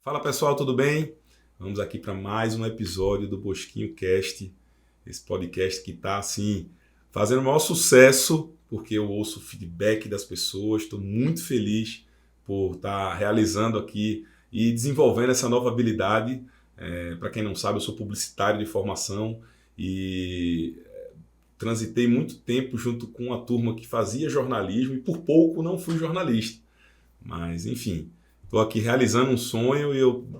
Fala pessoal, tudo bem? Vamos aqui para mais um episódio do Bosquinho Cast, esse podcast que está assim fazendo o maior sucesso, porque eu ouço o feedback das pessoas, estou muito feliz por estar realizando aqui e desenvolvendo essa nova habilidade. Para quem não sabe, eu sou publicitário de formação e transitei muito tempo junto com uma turma que fazia jornalismo e por pouco não fui jornalista, mas enfim. Estou aqui realizando um sonho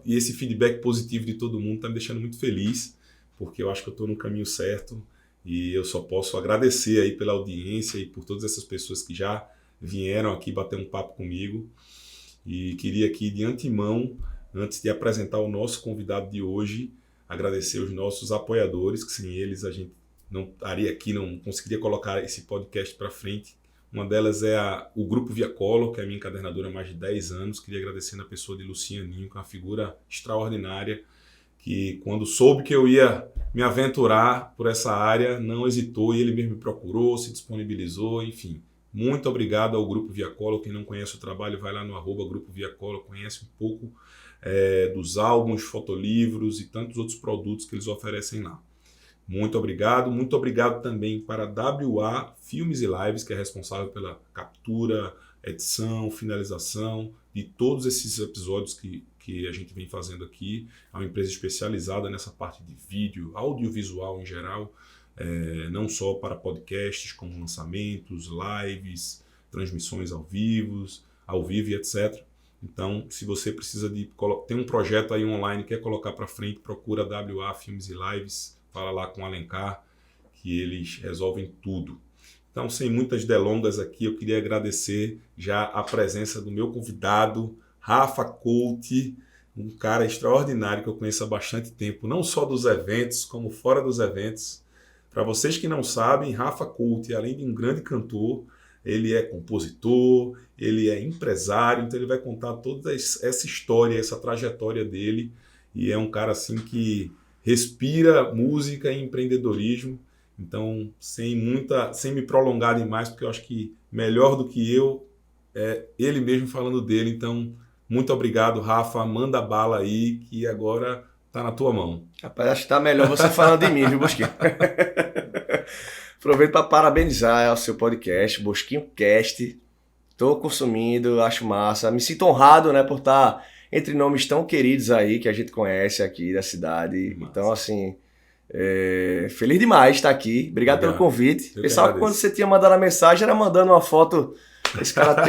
e esse feedback positivo de todo mundo está me deixando muito feliz, porque eu acho que eu estou no caminho certo e eu só posso agradecer aí pela audiência e por todas essas pessoas que já vieram aqui bater um papo comigo. E queria aqui de antemão, antes de apresentar o nosso convidado de hoje, agradecer os nossos apoiadores, que sem eles a gente não estaria aqui, não conseguiria colocar esse podcast para frente. Uma delas é o Grupo Viacolo, que é a minha encadernadora há mais de 10 anos. Queria agradecer na pessoa de Lucianinho, que é uma figura extraordinária, que quando soube que eu ia me aventurar por essa área, não hesitou e ele mesmo me procurou, se disponibilizou, enfim. Muito obrigado ao Grupo Viacolo. Quem não conhece o trabalho, vai lá no @Grupo Viacolo, conhece um pouco dos álbuns, fotolivros e tantos outros produtos que eles oferecem lá. Muito obrigado também para a WA Filmes e Lives, que é responsável pela captura, edição, finalização de todos esses episódios que a gente vem fazendo aqui. É uma empresa especializada nessa parte de vídeo, audiovisual em geral, não só para podcasts, como lançamentos, lives, transmissões ao vivo e etc. Então, se você precisa tem um projeto aí online que quer colocar para frente, procura a WA Filmes e Lives. Fala lá com o Alencar, que eles resolvem tudo. Então, sem muitas delongas aqui, eu queria agradecer já a presença do meu convidado, Rafa Couti, um cara extraordinário que eu conheço há bastante tempo, não só dos eventos, como fora dos eventos. Para vocês que não sabem, Rafa Couti, além de um grande cantor, ele é compositor, ele é empresário, então ele vai contar toda essa história, essa trajetória dele, e é um cara assim que respira música e empreendedorismo. Então, sem me prolongar demais, porque eu acho que melhor do que eu é ele mesmo falando dele. Então, muito obrigado, Rafa. Manda bala aí, que agora tá na tua mão. Rapaz, acho que tá melhor você falando de mim, viu, Bosquinho? Aproveito para parabenizar o seu podcast, Bosquinho Cast. Tô consumindo, acho massa. Me sinto honrado, né, por estar entre nomes tão queridos aí que a gente conhece aqui da cidade. Massa. Então, assim, feliz demais estar aqui. Obrigado pelo convite. Pensava que quando você tinha mandado a mensagem, era mandando uma foto. Esse cara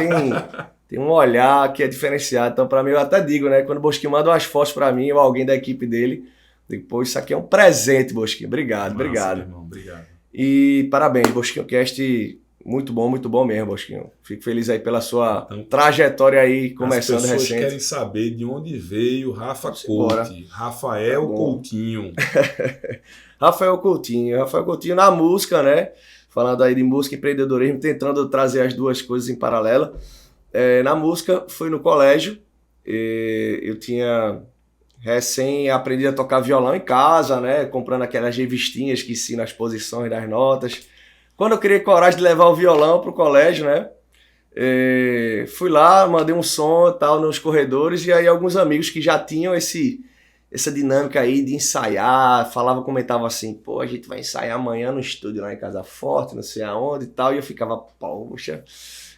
tem um olhar que é diferenciado. Então, para mim, eu até digo, né? Quando o Bosquinho manda umas fotos para mim ou alguém da equipe dele, digo, pô, isso aqui é um presente, Bosquinho. Obrigado, massa, obrigado. Irmão, obrigado. E parabéns, Bosquinho Cast. Muito bom mesmo, Bosquinho. Fico feliz aí pela sua trajetória aí, começando recente. As pessoas querem saber de onde veio Rafa Couti. Rafael Coutinho. Rafael Coutinho na música, né? Falando aí de música e empreendedorismo, tentando trazer as duas coisas em paralelo. Na música, fui no colégio. Eu tinha recém aprendido a tocar violão em casa, né? Comprando aquelas revistinhas que ensinam as posições das notas. Quando eu criei coragem de levar o violão pro colégio, né? Fui lá, mandei um som e tal nos corredores, e aí alguns amigos que já tinham essa dinâmica aí de ensaiar, comentavam assim, pô, a gente vai ensaiar amanhã no estúdio lá em Casa Forte, não sei aonde e tal, e eu ficava, poxa,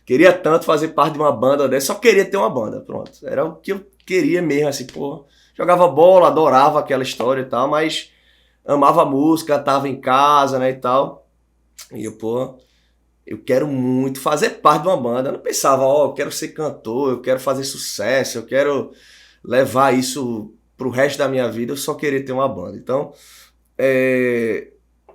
queria tanto fazer parte de uma banda dessa, só queria ter uma banda, pronto. Era o que eu queria mesmo, assim, pô, jogava bola, adorava aquela história e tal, mas amava a música, tava em casa, né, e tal. E eu quero muito fazer parte de uma banda. Eu não pensava, eu quero ser cantor, eu quero fazer sucesso, eu quero levar isso pro resto da minha vida, eu só queria ter uma banda. Então,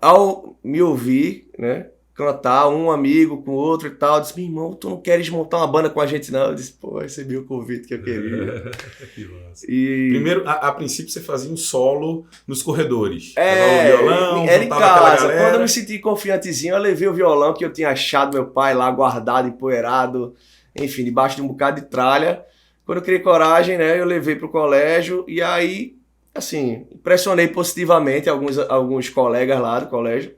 ao me ouvir, né, cantar, um amigo com o outro e tal, eu disse, meu irmão, tu não queres montar uma banda com a gente não? Eu disse, pô, recebi o convite que eu queria. Que massa. Primeiro, a princípio você fazia um solo nos corredores. Levava o violão, era em casa. Quando eu me senti confiantezinho, eu levei o violão que eu tinha achado meu pai lá guardado, empoeirado, enfim, debaixo de um bocado de tralha. Quando eu criei coragem, né, eu levei pro colégio e aí, assim, impressionei positivamente alguns colegas lá do colégio.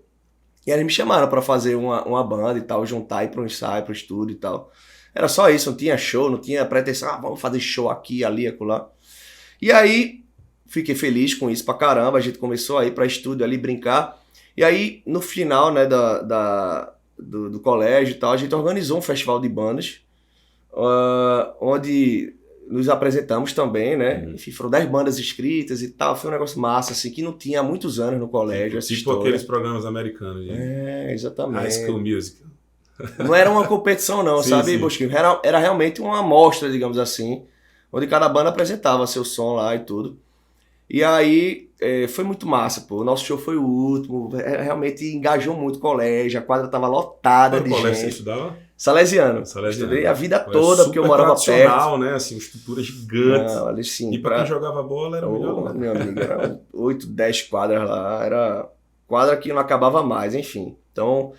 E eles me chamaram para fazer uma banda e tal, juntar, ir para um ensaio, para o estúdio e tal. Era só isso, não tinha show, não tinha pretensão, vamos fazer show aqui, ali, acolá. E aí, fiquei feliz com isso pra caramba, a gente começou a ir pra estúdio ali, brincar. E aí, no final, né, do colégio e tal, a gente organizou um festival de bandas, onde nos apresentamos também, né? Enfim, foram 10 bandas inscritas e tal. Foi um negócio massa, assim, que não tinha há muitos anos no colégio. Tipo aqueles programas americanos. Exatamente. High School Musical. Não era uma competição não, sim, sabe, Bosquinho? Era realmente uma amostra, digamos assim, onde cada banda apresentava seu som lá e tudo. E aí, foi muito massa, pô. O nosso show foi o último, realmente engajou muito o colégio, a quadra tava lotada de gente. Qual colégio você estudava? Salesiano. Estudei a vida toda, porque eu morava perto. Né? Assim, estrutura gigante. Não, ali, sim, e pra quem jogava bola era melhor lá. Meu amigo, eram 8, 10 quadras lá. Era quadra que não acabava mais, enfim. Então,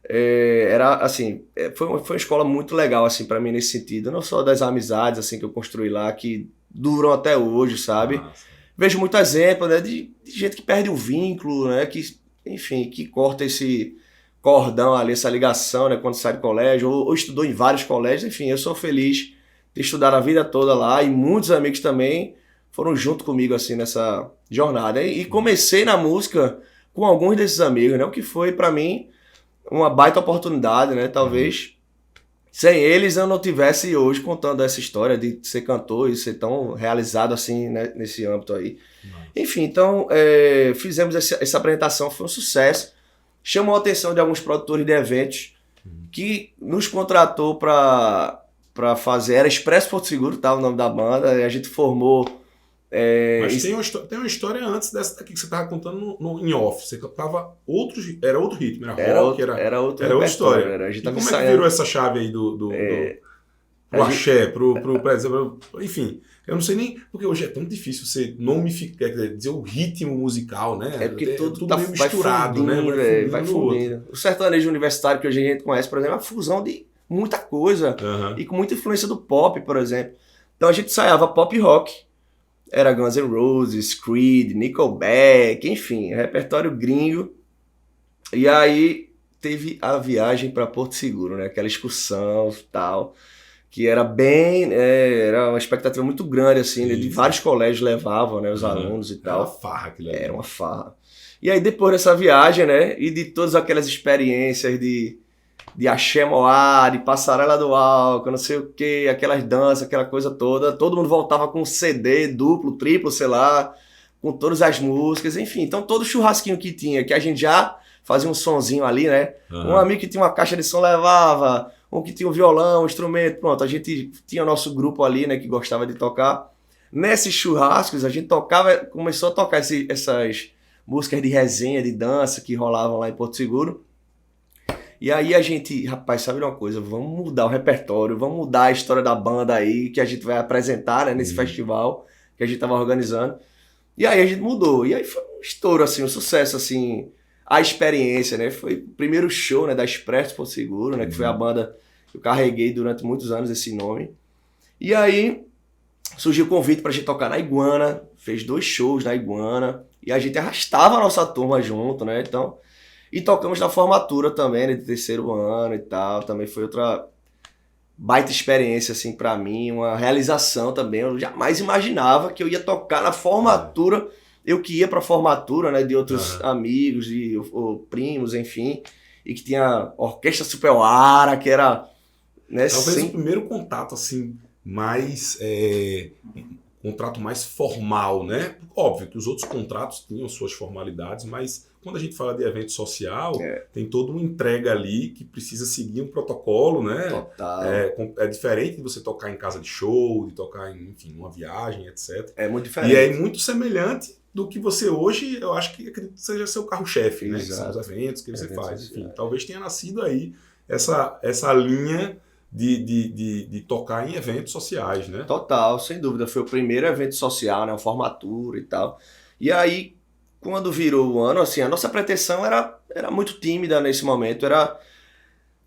era assim, foi uma escola muito legal, assim, pra mim nesse sentido. Não só das amizades, assim, que eu construí lá, que duram até hoje, sabe? Nossa. Vejo muito exemplo, né, de gente que perde o vínculo, né, que, enfim, que corta esse cordão ali, essa ligação, né, quando sai do colégio, ou estudou em vários colégios. Enfim, eu sou feliz de estudar a vida toda lá, e muitos amigos também foram junto comigo, assim, nessa jornada. E comecei na música com alguns desses amigos, né, o que foi pra mim uma baita oportunidade, né, talvez sem eles eu não tivesse hoje contando essa história de ser cantor e ser tão realizado assim, né, nesse âmbito aí. Enfim, então fizemos essa apresentação, foi um sucesso. Chamou a atenção de alguns produtores de eventos que nos contratou para fazer. Era Expresso Porto Seguro, tá, o nome da banda. E a gente formou... Mas tem uma história antes dessa daqui que você estava contando em off. Você cantava era outro ritmo, era rock, era outra história. A gente e como ensaiando. É que virou essa chave aí do axé, enfim... Eu não sei nem, porque hoje é tão difícil você nomificar, quer dizer o ritmo musical, né? É porque tudo meio misturado, fundindo, né? Vai fundindo. O sertanejo universitário que hoje a gente conhece, por exemplo, é uma fusão de muita coisa. E com muita influência do pop, por exemplo. Então a gente ensaiava pop rock. Era Guns N' Roses, Creed, Nickelback, enfim, repertório gringo. E aí teve a viagem para Porto Seguro, né? Aquela excursão e tal... que era era uma expectativa muito grande, assim, né? De vários colégios levavam, né, os alunos e tal. Era uma farra aquilo ali. Era uma farra. E aí depois dessa viagem, né, e de todas aquelas experiências de axé moá, de passarela do álcool, não sei o que, aquelas danças, aquela coisa toda, todo mundo voltava com um CD duplo, triplo, sei lá, com todas as músicas, enfim. Então todo churrasquinho que tinha, que a gente já fazia um sonzinho ali, né, um amigo que tinha uma caixa de som levava... um que tinha um violão, um instrumento, pronto, a gente tinha o nosso grupo ali, né, que gostava de tocar. Nesses churrascos, a gente começou a tocar essas músicas de resenha, de dança, que rolavam lá em Porto Seguro. E aí a gente, rapaz, sabe uma coisa, vamos mudar o repertório, vamos mudar a história da banda aí, que a gente vai apresentar, né, nesse festival que a gente tava organizando. E aí a gente mudou, e aí foi um estouro, assim, um sucesso, assim, a experiência, né, foi o primeiro show, né, da Expresso Porto Seguro, né, que foi a banda... Eu carreguei durante muitos anos esse nome. E aí surgiu o convite pra gente tocar na Iguana. Fez 2 shows na Iguana. E a gente arrastava a nossa turma junto, né? Então, e tocamos na formatura também, né? De 3º ano e tal. Também foi outra baita experiência, assim, pra mim. Uma realização também. Eu jamais imaginava que eu ia tocar na formatura. Eu que ia pra formatura, né? De outros amigos, ou primos, enfim. E que tinha Orquestra Superara, que era... né, talvez o primeiro contato, assim, mais... contrato mais formal, né? Óbvio que os outros contratos tinham suas formalidades, mas quando a gente fala de evento social, tem toda uma entrega ali que precisa seguir um protocolo, né? Total. É diferente de você tocar em casa de show, de tocar em, enfim, uma viagem, etc. É muito diferente. E é muito semelhante do que você hoje, eu acho que acredito que seja seu carro-chefe, né? Que são os eventos que você faz. Enfim, talvez tenha nascido aí essa linha de tocar em eventos sociais, né? Total, sem dúvida. Foi o primeiro evento social, né? Uma formatura e tal. E aí, quando virou o ano, assim, a nossa pretensão era muito tímida nesse momento. Era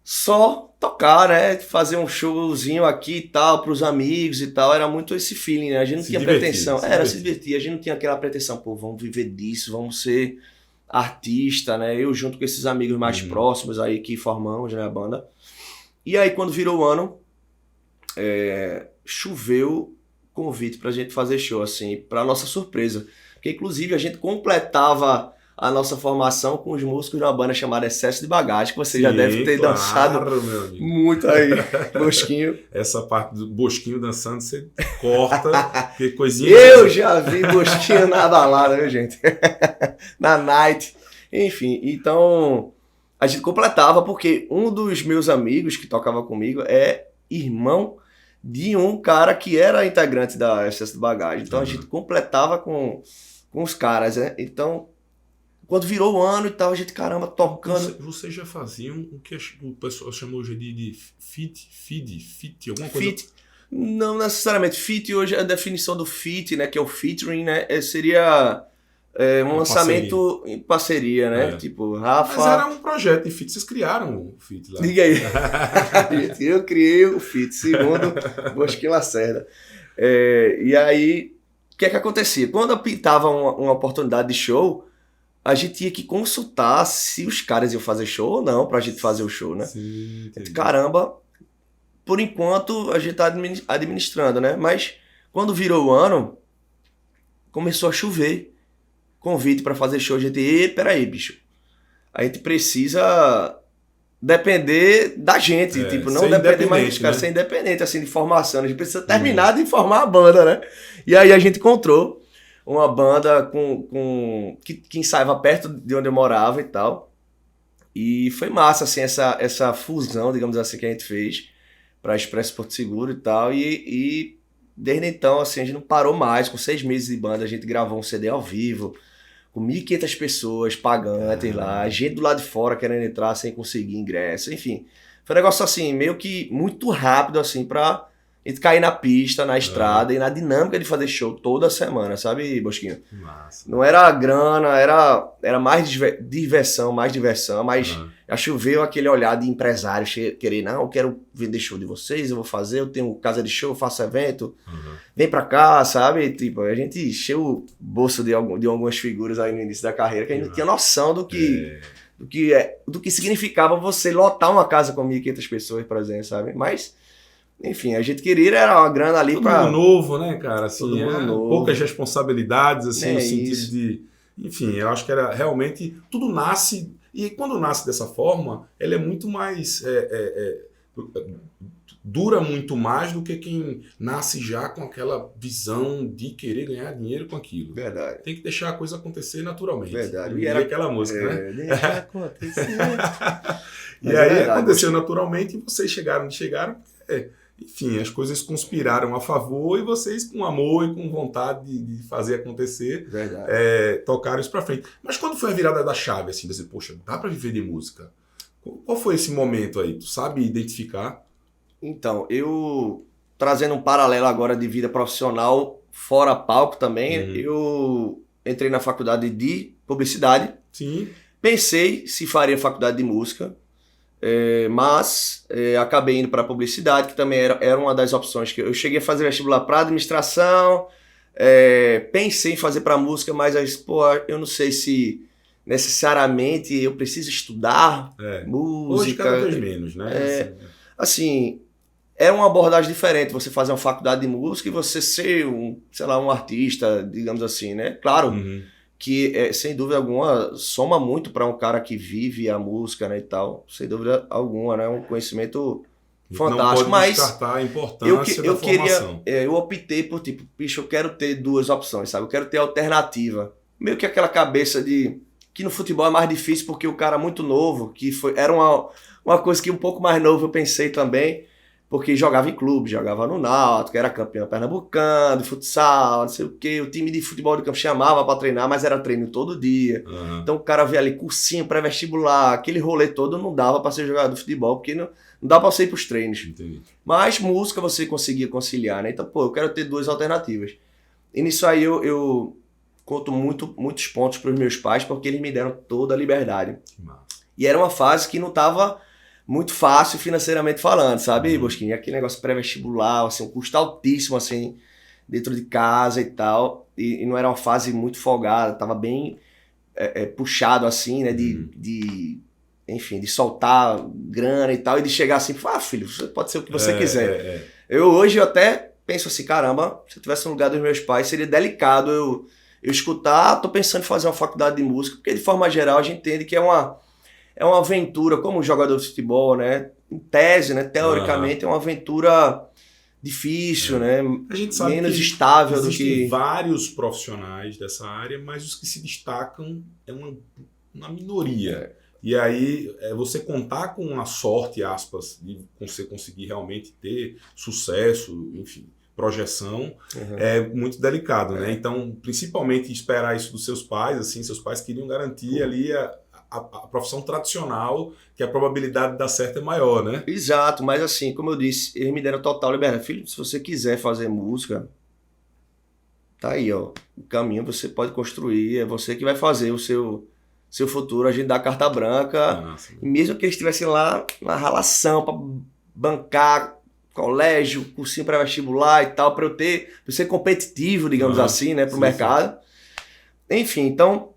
só tocar, né? Fazer um showzinho aqui e tal, pros amigos e tal. Era muito esse feeling, né? A gente não tinha pretensão. Se divertir. A gente não tinha aquela pretensão, pô, vamos viver disso, vamos ser artista, né? Eu junto com esses amigos mais próximos aí que formamos, né, a banda. E aí, quando virou o ano, choveu convite pra gente fazer show, assim, pra nossa surpresa. Porque, inclusive, a gente completava a nossa formação com os músicos de uma banda chamada Excesso de Bagagem, que você já deve ter dançado meu amigo. muito aí, Bosquinho. Essa parte do Bosquinho dançando, você corta, que coisinha... Eu já vi Bosquinho na balada, viu, gente? Na night. Enfim, então a gente completava porque um dos meus amigos que tocava comigo é irmão de um cara que era integrante da Excesso de Bagagem. Então a gente completava com os caras, né? Então, quando virou o ano e tal, a gente, caramba, tocando. Você já fazia o que o pessoal chamou hoje de feat, alguma coisa? Feat. Não necessariamente. Feat, hoje a definição do feat, né, que é o featuring, né, seria um lançamento em parceria, né? Tipo, Rafa... Mas era um projeto de feat, vocês criaram o feat lá. Diga aí. Eu criei o feat, segundo Bosquinho Lacerda. E aí, o que é que acontecia? Quando eu pintava uma oportunidade de show, a gente tinha que consultar se os caras iam fazer show ou não pra gente fazer o show, né? Sim, caramba, por enquanto a gente tá administrando, né? Mas quando virou o ano, começou a chover convite pra fazer show. A gente, peraí, bicho, a gente precisa depender da gente, tipo, não depender mais dos caras, ser independente, assim, de formação. A gente precisa terminar de formar a banda, né? E aí a gente encontrou uma banda que ensaiava perto de onde eu morava e tal. E foi massa, assim, essa fusão, digamos assim, que a gente fez pra Expresso Porto Seguro e tal. E desde então, assim, a gente não parou mais. Com 6 meses de banda, a gente gravou um CD ao vivo, com 1.500 pessoas pagantes lá, gente do lado de fora querendo entrar sem conseguir ingresso. Enfim, foi um negócio, assim, meio que muito rápido, assim, pra a gente cair na pista, na estrada e na dinâmica de fazer show toda semana, sabe, Bosquinho? Massa. Não era grana, era mais diversão, mas acho que veio aquele olhar de empresário, querer, não, eu quero vender show de vocês, eu vou fazer, eu tenho casa de show, eu faço evento, vem pra cá, sabe? Tipo, a gente encheu o bolso de algumas figuras aí no início da carreira, que a gente não tinha noção do que significava você lotar uma casa com 1.500 pessoas, por exemplo, sabe? Mas... enfim, a gente queria era uma grana ali pra... Todo mundo novo, né, cara? Assim, todo mundo novo. Poucas responsabilidades, assim, no sentido isso. de... Enfim, eu acho que era realmente... Tudo nasce... E quando nasce dessa forma, ele é muito mais... dura muito mais do que quem nasce já com aquela visão de querer ganhar dinheiro com aquilo. Verdade. Tem que deixar a coisa acontecer naturalmente. Verdade. E era aquela música, né? Deixa acontecer. E aí aconteceu naturalmente e vocês chegaram. Enfim, as coisas conspiraram a favor e vocês, com amor e com vontade de fazer acontecer, tocaram isso pra frente. Mas quando foi a virada da chave, assim, de dizer, poxa, dá pra viver de música? Qual foi esse momento aí? Tu sabe identificar? Então, eu, trazendo um paralelo agora de vida profissional, fora palco também, eu entrei na faculdade de publicidade. Sim. Pensei se faria faculdade de música, mas acabei indo para publicidade, que também era uma das opções que eu cheguei a fazer vestibular para administração, pensei em fazer para música, mas eu não sei se necessariamente eu preciso estudar música. Hoje cada vez menos, né? Assim, é uma abordagem diferente você fazer uma faculdade de música e você ser um artista, digamos assim, né? Claro. Que, sem dúvida alguma, soma muito para um cara que vive a música, né, e tal. Sem dúvida alguma, né? Um conhecimento fantástico. Não pode descartar a importância da formação. Eu optei por, tipo, bicho, eu quero ter 2 opções, sabe? Eu quero ter alternativa. Meio que aquela cabeça de... que no futebol é mais difícil porque o cara muito novo, era uma coisa que um pouco mais novo eu pensei também, porque jogava em clube, jogava no Náutico, era campeão pernambucano, de futsal, não sei o quê. O time de futebol de campo chamava pra treinar, mas era treino todo dia. Então o cara via ali cursinho, pré-vestibular, aquele rolê todo não dava pra ser jogador de futebol, porque não dá pra você ir pros treinos. Entendi. Mas música você conseguia conciliar, né? Então, eu quero ter 2 alternativas. E nisso aí eu conto muitos pontos pros meus pais, porque eles me deram toda a liberdade. Que massa. E era uma fase que não tava muito fácil financeiramente falando, sabe, Bosquinho? Aquele negócio pré-vestibular, assim, um custo altíssimo, assim, dentro de casa e tal. E não era uma fase muito folgada, tava bem puxado, assim, né, enfim, de soltar grana e tal, e de chegar assim, filho, você pode ser o que você quiser. Eu hoje, eu até penso assim, caramba, se eu tivesse no lugar dos meus pais, seria delicado eu escutar, tô pensando em fazer uma faculdade de música, porque de forma geral a gente entende que é uma aventura, como um jogador de futebol, né? Em tese, né? Teoricamente é uma aventura difícil, né? A gente sabe menos que estável do existem que... vários profissionais dessa área, mas os que se destacam é uma minoria. E aí, você contar com a sorte, aspas, de você conseguir realmente ter sucesso, enfim, projeção, é muito delicado, né? Então, principalmente esperar isso dos seus pais, assim, seus pais queriam garantir ali a profissão tradicional, que a probabilidade de dar certo é maior, né? Exato, mas assim, como eu disse, eles me deram total liberdade. Filho, se você quiser fazer música, tá aí, ó, o caminho você pode construir, é você que vai fazer o seu futuro, a gente dá a carta branca. Nossa. E mesmo que eles estivessem lá na ralação para bancar colégio, cursinho pré-vestibular e tal, para eu ser competitivo, digamos assim, né, pro mercado. Enfim, então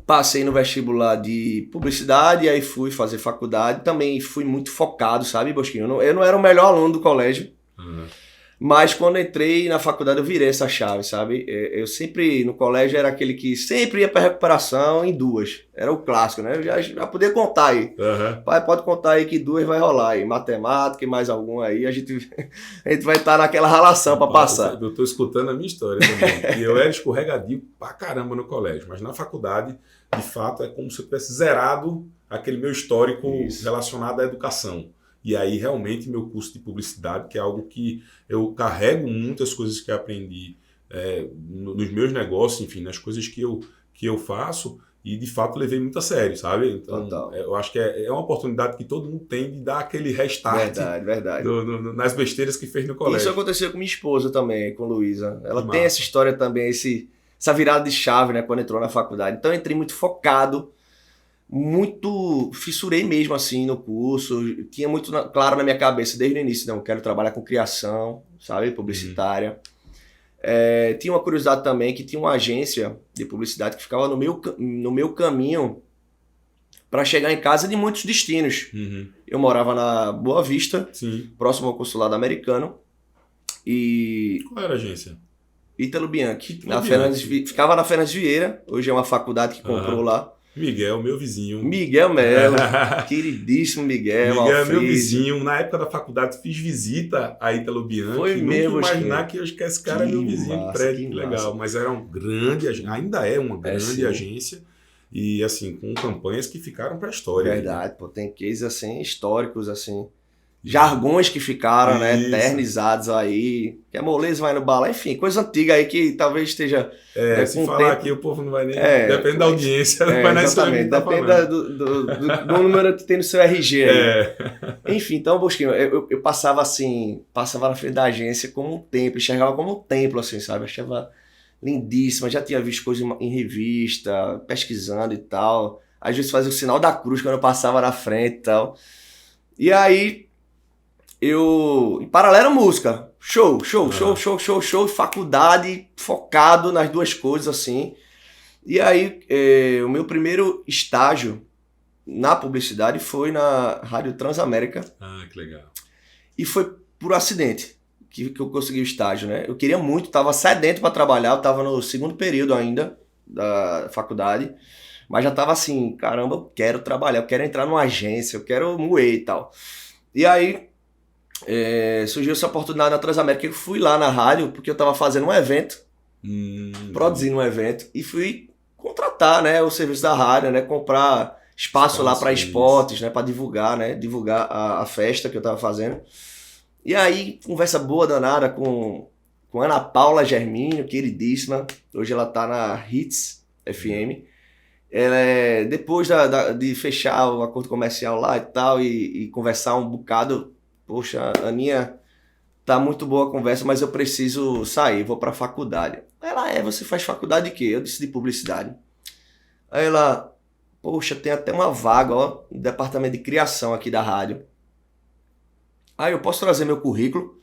passei no vestibular de publicidade e aí fui fazer faculdade. Também fui muito focado, sabe, Bosquinho? Eu não era o melhor aluno do colégio. Mas quando entrei na faculdade eu virei essa chave, sabe? Eu sempre, no colégio, era aquele que sempre ia para recuperação em 2. Era o clássico, né? Eu já podia contar aí. Pai, pode contar aí que 2 vai rolar aí. Matemática e mais algum aí. A gente vai estar naquela ralação para passar. Eu tô escutando a minha história também. E eu era escorregadio pra caramba no colégio. Mas na faculdade, de fato, é como se eu tivesse zerado aquele meu histórico relacionado à educação. E aí, realmente, meu curso de publicidade, que é algo que eu carrego muitas coisas que aprendi nos meus negócios, enfim, nas coisas que eu faço, e de fato levei muito a sério, sabe? Então, eu acho que é uma oportunidade que todo mundo tem de dar aquele restart verdade. Nas besteiras que fez no colégio. Isso aconteceu com minha esposa também, com Luísa. Ela tem essa história também, essa virada de chave, né, quando entrou na faculdade. Então, eu entrei muito focado, fissurei mesmo assim no curso, tinha muito claro na minha cabeça desde o início, não, eu quero trabalhar com criação, sabe, publicitária. Tinha uma curiosidade também que tinha uma agência de publicidade que ficava no meu caminho para chegar em casa de muitos destinos. Eu morava na Boa Vista, próximo ao consulado americano. E... Qual era a agência? Ítalo Bianchi. Ficava na Fernandes Vieira, hoje é uma faculdade que comprou lá. Miguel, meu vizinho. Miguel Melo, queridíssimo Miguel. Miguel é meu vizinho. Na época da faculdade fiz visita a Ítalo Bianchi. Foi mesmo. Nunca imaginar que esse cara é meu vizinho de prédio. Que legal. Mas era uma grande agência, ainda é uma grande agência. E assim, com campanhas que ficaram para a história. Verdade, pô, tem cases assim, históricos, assim. Jargões que ficaram, né, eternizados aí, que a moleza vai no bala, enfim, coisa antiga aí que talvez esteja... se falar aqui o povo não vai nem... depende da audiência, não vai nem saber. Depende do número que tem no seu RG aí. Enfim, então, Bosquinho, eu passava na frente da agência como um templo, enxergava como um templo, assim, sabe? Achava lindíssima, já tinha visto coisas em revista, pesquisando e tal. Às vezes fazia o sinal da cruz quando eu passava na frente e tal. E aí... em paralelo música, show, faculdade, focado nas duas coisas, assim. E aí, o meu primeiro estágio na publicidade foi na Rádio Transamérica. Que legal. E foi por acidente que eu consegui o estágio, né? Eu queria muito, estava sedento para trabalhar, eu estava no segundo período ainda da faculdade, mas já estava assim, caramba, eu quero trabalhar, eu quero entrar numa agência, eu quero moer e tal. E aí, surgiu essa oportunidade na Transamérica, eu fui lá na rádio porque eu estava fazendo um evento, produzindo um evento, e fui contratar, né, o serviço da rádio, né, comprar espaço lá para spots, né, para divulgar a festa que eu estava fazendo. E aí, conversa boa danada com Ana Paula Germínio, queridíssima, hoje ela tá na Hits FM. Depois de fechar o acordo comercial lá e tal, e conversar um bocado, poxa, Aninha, tá muito boa a conversa, mas eu preciso sair, vou pra faculdade. Ela, você faz faculdade de quê? Eu disse de publicidade. Aí ela, poxa, tem até uma vaga, ó, no departamento de criação aqui da rádio. Aí eu posso trazer meu currículo?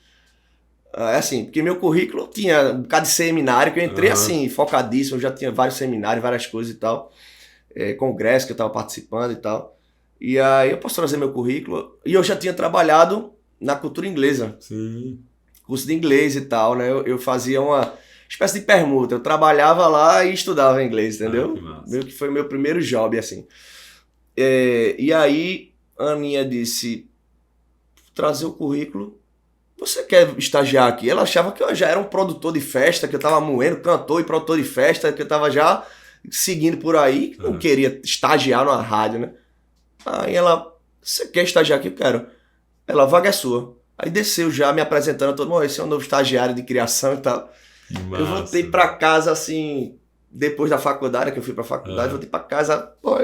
Assim, porque meu currículo tinha um bocado de seminário, que eu entrei assim, focadíssimo, eu já tinha vários seminários, várias coisas e tal, congresso que eu tava participando e tal. E aí eu posso trazer meu currículo, e eu já tinha trabalhado na cultura inglesa. Sim. curso de inglês e tal, né? Eu fazia uma espécie de permuta. Eu trabalhava lá e estudava inglês, entendeu? Que massa. Meio que foi meu primeiro job, assim. E aí, a Aninha disse, trazer o currículo, você quer estagiar aqui? Ela achava que eu já era um produtor de festa, que eu tava moendo, cantor e produtor de festa, que eu tava já seguindo por aí, que não queria estagiar numa rádio, né? Aí ela, você quer estagiar aqui? Eu quero. Ela, vaga é sua. Aí desceu já, me apresentando a todo mundo, esse é um novo estagiário de criação e tal. Que massa. Eu voltei pra casa, assim, depois da faculdade, que eu fui pra faculdade, voltei pra casa, pô,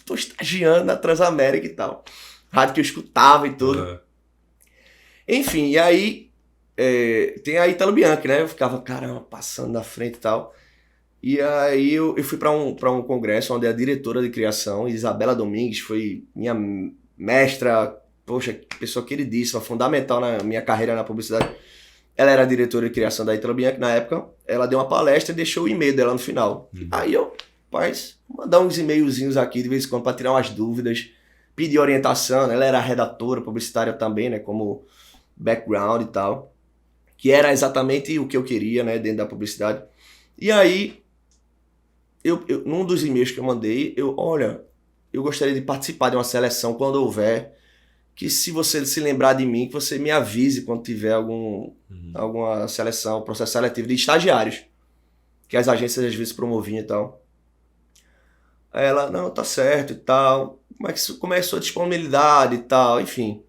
tô estagiando na Transamérica e tal. Rádio que eu escutava e tudo. Enfim, e aí tem a Italo Bianchi, né? Eu ficava, caramba, passando na frente e tal. E aí eu fui pra um congresso onde a diretora de criação, Isabela Domingues, foi minha mestra, poxa, pessoa queridíssima, fundamental na minha carreira na publicidade. Ela era a diretora de criação da Italo Bianchi na época. Ela deu uma palestra e deixou o e-mail dela no final. Aí eu, rapaz, mandar uns e-mailzinhos aqui de vez em quando pra tirar umas dúvidas, pedir orientação, né? Ela era redatora publicitária também, né? Como background e tal. Que era exatamente o que eu queria, né? Dentro da publicidade. E aí, num dos e-mails que eu mandei, olha, eu gostaria de participar de uma seleção quando houver, que se você se lembrar de mim, que você me avise quando tiver alguma seleção, processo seletivo de estagiários, que as agências às vezes promoviam e tal. Aí ela, não, tá certo e tal, como é a sua disponibilidade e tal, enfim.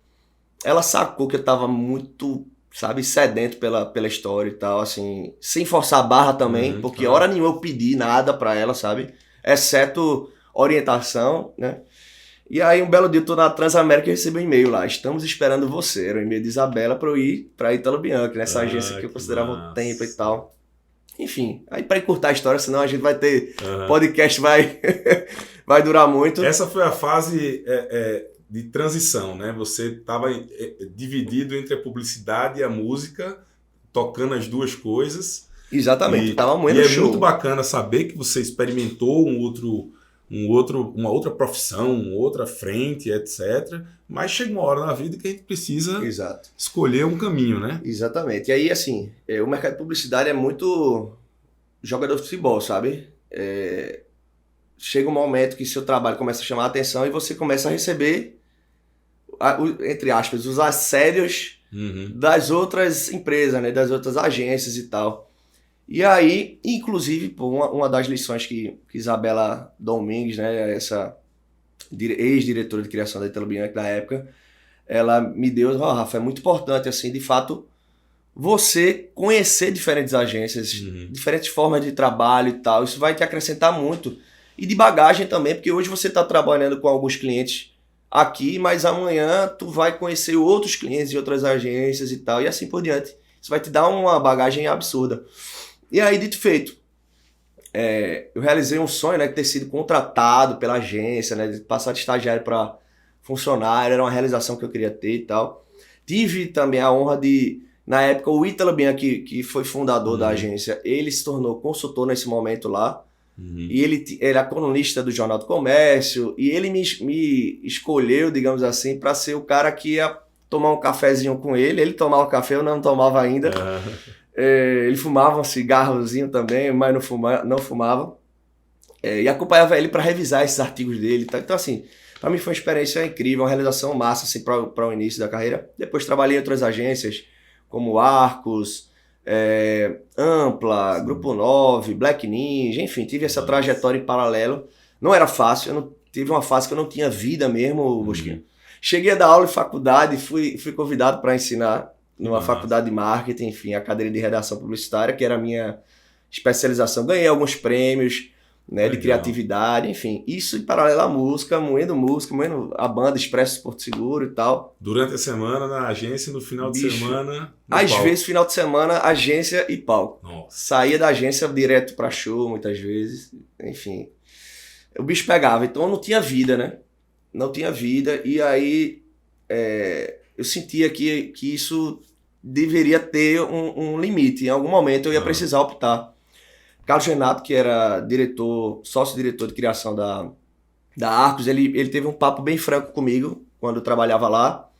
Ela sacou que eu tava muito, sabe, sedento pela história e tal, assim, sem forçar a barra também, porque hora nenhuma eu pedi nada pra ela, sabe, exceto orientação, né. E aí um belo dia eu tô na Transamérica e recebi um e-mail lá, estamos esperando você, era um e-mail de Isabela pra eu ir pra Italo Bianchi, nessa agência que eu considerava o tempo e tal. Enfim, aí pra encurtar a história, senão a gente vai ter, podcast vai durar muito. Essa foi a fase de transição, né? Você estava dividido entre a publicidade e a música, tocando as duas coisas. Exatamente, tava moendo show. E é muito bacana saber que você experimentou uma outra profissão, uma outra frente, etc. Mas chega uma hora na vida que a gente precisa escolher um caminho, né? Exatamente. E aí, assim, o mercado de publicidade é muito jogador de futebol, sabe? Chega um momento que seu trabalho começa a chamar a atenção e você começa a receber, entre aspas, os assédios das outras empresas, né? Das outras agências e tal. E aí, inclusive, uma das lições que Isabela Domingues, né, essa ex-diretora de criação da Italo Bianchi na época, ela me deu, Rafa, é muito importante, assim, de fato, você conhecer diferentes agências, diferentes formas de trabalho e tal, isso vai te acrescentar muito. E de bagagem também, porque hoje você está trabalhando com alguns clientes aqui, mas amanhã tu vai conhecer outros clientes de outras agências e tal, e assim por diante. Isso vai te dar uma bagagem absurda. E aí, dito e feito, eu realizei um sonho, né, de ter sido contratado pela agência, né, de passar de estagiário para funcionário, era uma realização que eu queria ter e tal. Tive também a honra de, na época, o Italo Bianchi, que foi fundador da agência, ele se tornou consultor nesse momento lá, e ele era colunista do Jornal do Comércio, e ele me escolheu, digamos assim, para ser o cara que ia tomar um cafezinho com ele. Ele tomava café, eu não tomava ainda. Ele fumava um cigarrozinho também, mas não fumava. E acompanhava ele para revisar esses artigos dele. Tá? Então, assim, para mim foi uma experiência incrível, uma realização massa assim, para o início da carreira. Depois trabalhei em outras agências, como Arcos, Ampla, Grupo 9, Black Ninja, enfim, tive essa trajetória em paralelo. Não era fácil, tive uma fase que eu não tinha vida mesmo, Bosquinho. Cheguei a dar aula em faculdade, fui convidado para ensinar numa faculdade de marketing, enfim, a cadeira de redação publicitária, que era a minha especialização. Ganhei alguns prêmios, né, de criatividade, enfim. Isso em paralelo à música, moendo a banda Expresso Porto Seguro e tal. Durante a semana na agência e no final de semana às vezes, final de semana, agência e palco. Nossa. Saía da agência direto pra show, muitas vezes. Enfim, o bicho pegava. Então, eu não tinha vida, né? Não tinha vida. E aí, eu sentia que isso deveria ter um limite. Em algum momento, eu ia precisar optar. Carlos Renato, que era sócio-diretor de criação da Arcos, ele teve um papo bem franco comigo quando eu trabalhava lá.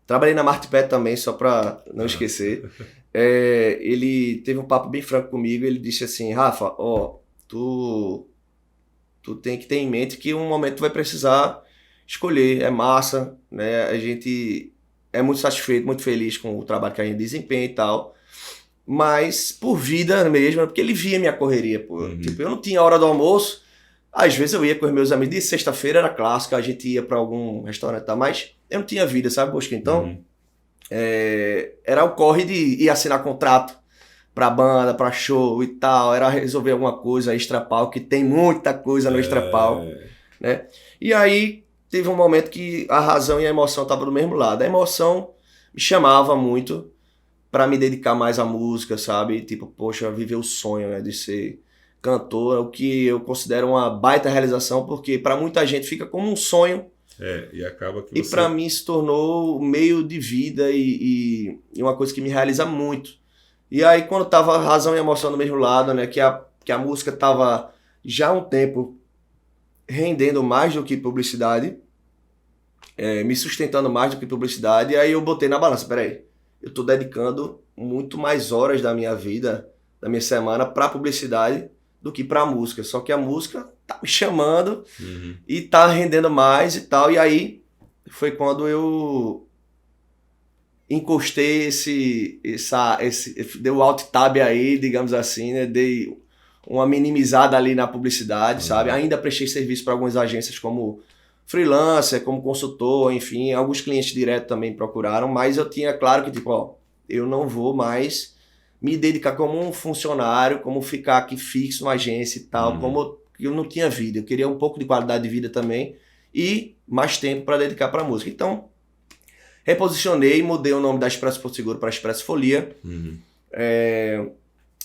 Trabalhei na Martipet também, só para não esquecer. Ele teve um papo bem franco comigo, ele disse assim, Rafa, ó, tu tem que ter em mente que um momento tu vai precisar escolher, é massa, né? A gente é muito satisfeito, muito feliz com o trabalho que a gente desempenha e tal, mas por vida mesmo, porque ele via minha correria, pô. Tipo, eu não tinha hora do almoço, às vezes eu ia com os meus amigos, de sexta-feira era clássico, a gente ia para algum restaurante e tal, mas eu não tinha vida, sabe, Bosco? Então, era o corre de ir assinar contrato pra banda, pra show e tal, era resolver alguma coisa extra pau, que tem muita coisa no extra pau, né? E aí teve um momento que a razão e a emoção estavam do mesmo lado. A emoção me chamava muito pra me dedicar mais à música, sabe? Tipo, poxa, viver o sonho, né, de ser cantor, é o que eu considero uma baita realização, porque pra muita gente fica como um sonho. E acaba que E pra mim se tornou meio de vida e uma coisa que me realiza muito. E aí, quando tava razão e emoção do mesmo lado, né, que a música tava já há um tempo rendendo mais do que publicidade, me sustentando mais do que publicidade, aí eu botei na balança, peraí, eu tô dedicando muito mais horas da minha vida, da minha semana, pra publicidade do que pra música. Só que a música tá me chamando e tá rendendo mais e tal. E aí, foi quando eu encostei deu alt tab aí, digamos assim, né? Dei uma minimizada ali na publicidade, sabe? Ainda prestei serviço para algumas agências como freelancer, como consultor, enfim, alguns clientes direto também procuraram, mas eu tinha claro que, tipo, ó, eu não vou mais me dedicar como um funcionário, como ficar aqui fixo na agência e tal, como eu não tinha vida, eu queria um pouco de qualidade de vida também e mais tempo para dedicar para música. Então, reposicionei, mudei o nome da Expresso Porto Seguro para Expresso Folia.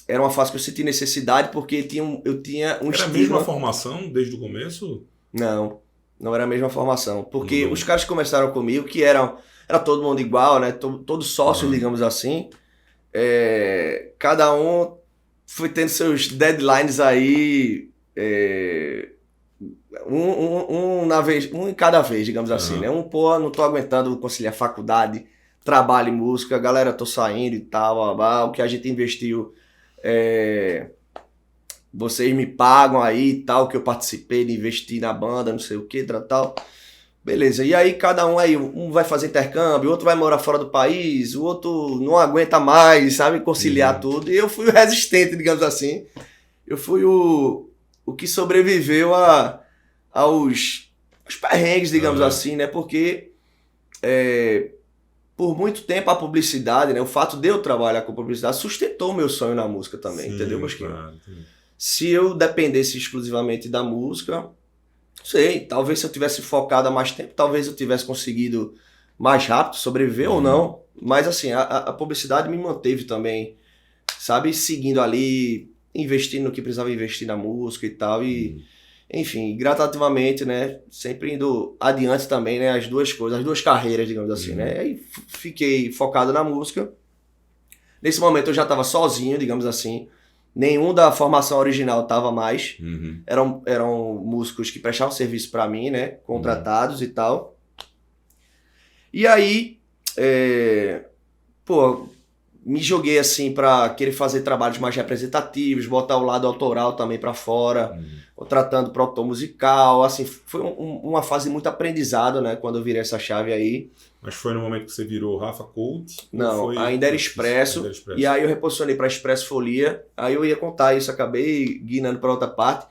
Era uma fase que eu senti necessidade, porque eu tinha um estigma. Era a mesma formação desde o começo? Não era a mesma formação. Porque os caras que começaram comigo, que era todo mundo igual, né? Todos sócios, digamos assim. Cada um foi tendo seus deadlines aí, um em cada vez, digamos assim, né? Pô, não tô aguentando conciliar faculdade, trabalho e música, galera, tô saindo e tal, o que a gente investiu, vocês me pagam aí e tal, que eu participei de investir na banda, não sei o que, tal. Beleza, e aí cada um aí, um vai fazer intercâmbio, o outro vai morar fora do país, o outro não aguenta mais, sabe, conciliar tudo. E eu fui o resistente, digamos assim. Eu fui o que sobreviveu aos perrengues, digamos assim, né? Porque por muito tempo a publicidade, né? O fato de eu trabalhar com publicidade sustentou o meu sonho na música também, entendeu, Bosquinho? Claro. Se eu dependesse exclusivamente da música, sei, talvez se eu tivesse focado há mais tempo, talvez eu tivesse conseguido mais rápido sobreviver ou não. Mas assim, a publicidade me manteve também, sabe, seguindo ali, investindo no que precisava investir na música e tal. E, enfim, gradativamente, né, sempre indo adiante também, né, as duas coisas, as duas carreiras, digamos assim, né. Aí fiquei focado na música. Nesse momento eu já estava sozinho, digamos assim. Nenhum da formação original tava mais. Eram músicos que prestavam serviço para mim, né? Contratados e tal. E aí, me joguei assim para querer fazer trabalhos mais representativos, botar o lado autoral também para fora, tratando produtor musical. Assim, foi uma fase muito aprendizado, né? Quando eu virei essa chave aí. Mas foi no momento que você virou Rafa Colt? Não, ainda era Expresso. E aí eu reposicionei para Expresso Folia. Aí eu ia contar isso, acabei guinando para outra parte.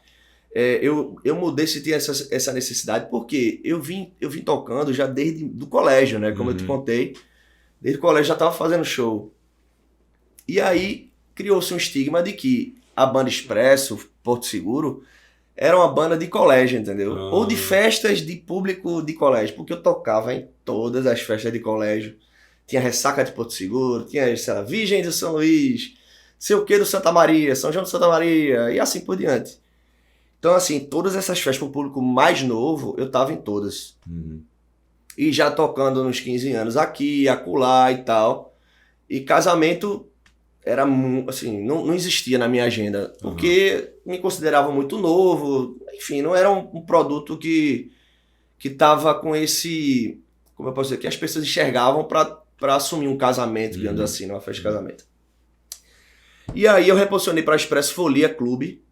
Eu mudei se tinha essa necessidade, porque eu vim tocando já desde do colégio, né? Como eu te contei. Desde o colégio já estava fazendo show. E aí criou-se um estigma de que a banda Expresso, Porto Seguro, era uma banda de colégio, entendeu? Ou de festas de público de colégio, porque eu tocava em todas as festas de colégio. Tinha Ressaca de Porto Seguro, tinha, sei lá, Virgem do São Luís, sei o que do Santa Maria, São João do Santa Maria, e assim por diante. Então, assim, todas essas festas para o público mais novo, eu tava em todas. E já tocando nos 15 anos aqui, acolá e tal. E casamento era, assim, não existia na minha agenda, porque me considerava muito novo, enfim, não era um produto que tava com esse como eu posso dizer, que as pessoas enxergavam para assumir um casamento, digamos assim, uma festa de casamento. E aí eu reposicionei para Expresso Folia Clube,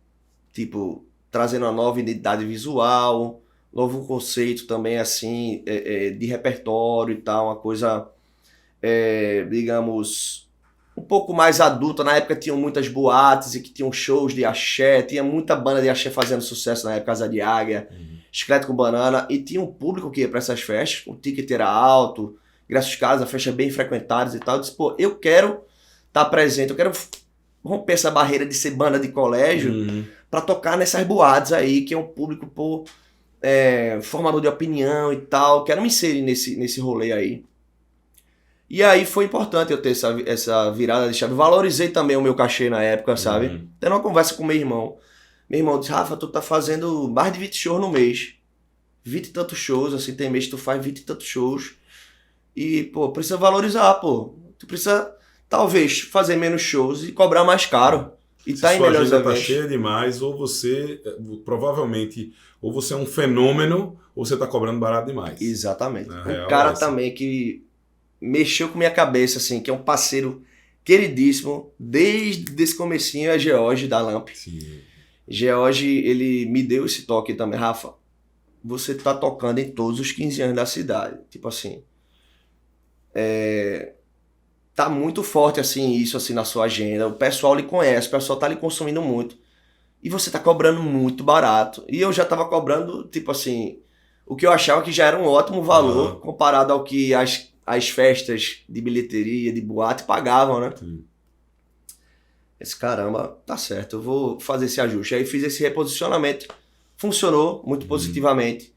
tipo, trazendo uma nova identidade visual, novo conceito também, assim, de repertório e tal, uma coisa, digamos, um pouco mais adulta. Na época tinham muitas boates e que tinham shows de axé, tinha muita banda de axé fazendo sucesso na época, Casa de Águia, Chiclete com Banana, e tinha um público que ia para essas festas, o ticket era alto, graças caras, a festa bem frequentadas e tal. Eu disse, pô, eu quero estar presente, eu quero romper essa barreira de ser banda de colégio para tocar nessas boates aí, que é um público, pô, formador de opinião e tal. Quero me inserir nesse rolê aí. E aí foi importante eu ter essa virada de chave. Valorizei também o meu cachê na época, sabe? Tendo uma conversa com meu irmão. Meu irmão disse, Rafa, tu tá fazendo mais de 20 shows no mês. 20 e tantos shows, assim, tem mês que tu faz 20 e tantos shows. E, pô, precisa valorizar, pô. Tu precisa, talvez, fazer menos shows e cobrar mais caro. E se tá em sua melhores agenda eventos. tá cheia demais, ou você, provavelmente, ou você é um fenômeno, ou você tá cobrando barato demais. Exatamente. Um cara também que mexeu com minha cabeça, assim, que é um parceiro queridíssimo, desde esse comecinho, é George da Lamp. Sim. George, ele me deu esse toque também. Rafa, você tá tocando em todos os 15 anos da cidade. Tipo assim, tá muito forte assim isso assim na sua agenda. O pessoal lhe conhece, o pessoal tá lhe consumindo muito. E você tá cobrando muito barato. E eu já tava cobrando, tipo assim, o que eu achava que já era um ótimo valor comparado ao que as festas de bilheteria, de boate pagavam, né? Esse caramba, tá certo, eu vou fazer esse ajuste. Aí fiz esse reposicionamento. Funcionou muito positivamente.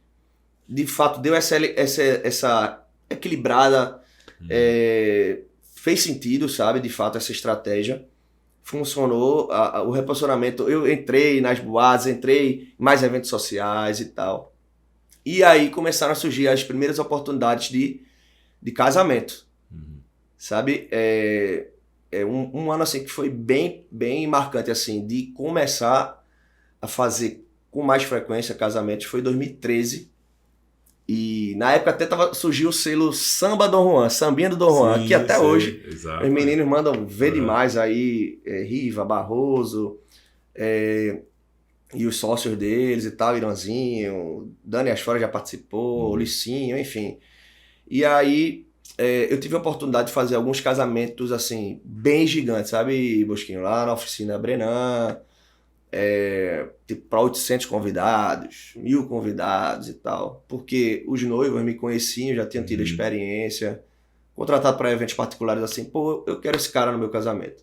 De fato, deu essa equilibrada. Fez sentido, sabe? De fato, essa estratégia. Funcionou. O reposicionamento. Eu entrei nas boates, entrei em mais eventos sociais e tal. E aí começaram a surgir as primeiras oportunidades de casamento. Sabe? Um ano assim que foi bem, bem marcante, assim, de começar a fazer com mais frequência casamentos, foi em 2013. E na época até surgiu o selo Samba Dom Juan, Sambinha do Dom Juan, que até hoje os meninos mandam ver demais aí, Riva, Barroso, e os sócios deles e tal, Iranzinho, Dani Asfora já participou, Licinho, enfim. E aí eu tive a oportunidade de fazer alguns casamentos assim, bem gigantes, sabe, Bosquinho? Lá na oficina Brenan, tipo, para 800 convidados, 1000 convidados e tal. Porque os noivos me conheciam, já tinham tido experiência, contratado para eventos particulares assim, pô, eu quero esse cara no meu casamento.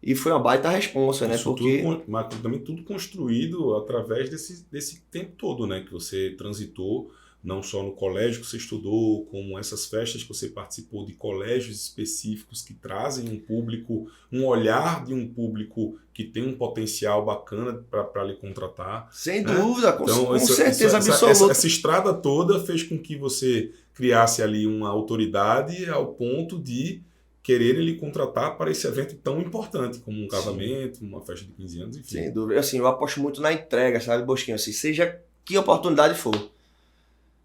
E foi uma baita responsa, né? Porque mas também tudo construído através desse tempo todo, né? Que você transitou, não só no colégio que você estudou, como essas festas que você participou de colégios específicos que trazem um público, um olhar de um público que tem um potencial bacana para lhe contratar. Sem né? dúvida, então, com certeza absoluta. Essa estrada toda fez com que você criasse ali uma autoridade ao ponto de querer lhe contratar para esse evento tão importante, como um casamento, uma festa de 15 anos, enfim. Sem dúvida. Assim, eu aposto muito na entrega, sabe, Bosquinho? Assim, seja que oportunidade for.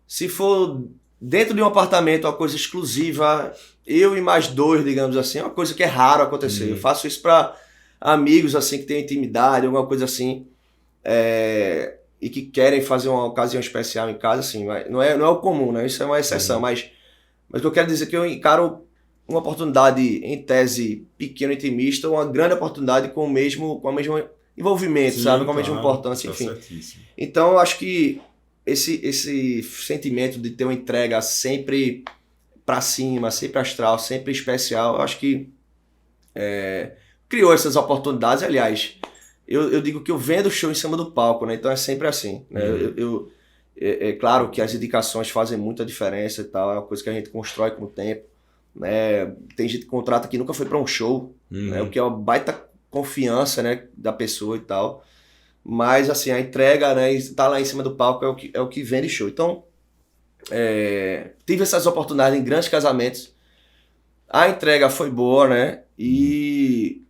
Se for dentro de um apartamento, uma coisa exclusiva, eu e mais dois, digamos assim, é uma coisa que é raro acontecer. Eu faço isso para amigos assim que têm intimidade, alguma coisa assim, e que querem fazer uma ocasião especial em casa, assim. Não é o comum, né? Isso é uma exceção. Mas o que eu quero dizer é que eu encaro uma oportunidade, em tese, pequena, intimista, uma grande oportunidade com o mesmo envolvimento, Sim, sabe? Com a claro, mesma importância, tá enfim. certíssimo. Então, eu acho que esse sentimento de ter uma entrega sempre pra cima, sempre astral, sempre especial, eu acho que criou essas oportunidades. Aliás, eu digo que eu vendo show em cima do palco, né? Então é sempre assim, né? É claro que as indicações fazem muita diferença e tal, é uma coisa que a gente constrói com o tempo, né? Tem gente que contrata que nunca foi para um show, né? O que é uma baita confiança, né, da pessoa e tal. Mas assim, a entrega, né, estar lá em cima do palco é o que vende show. Então, tive essas oportunidades em grandes casamentos. A entrega foi boa, né? E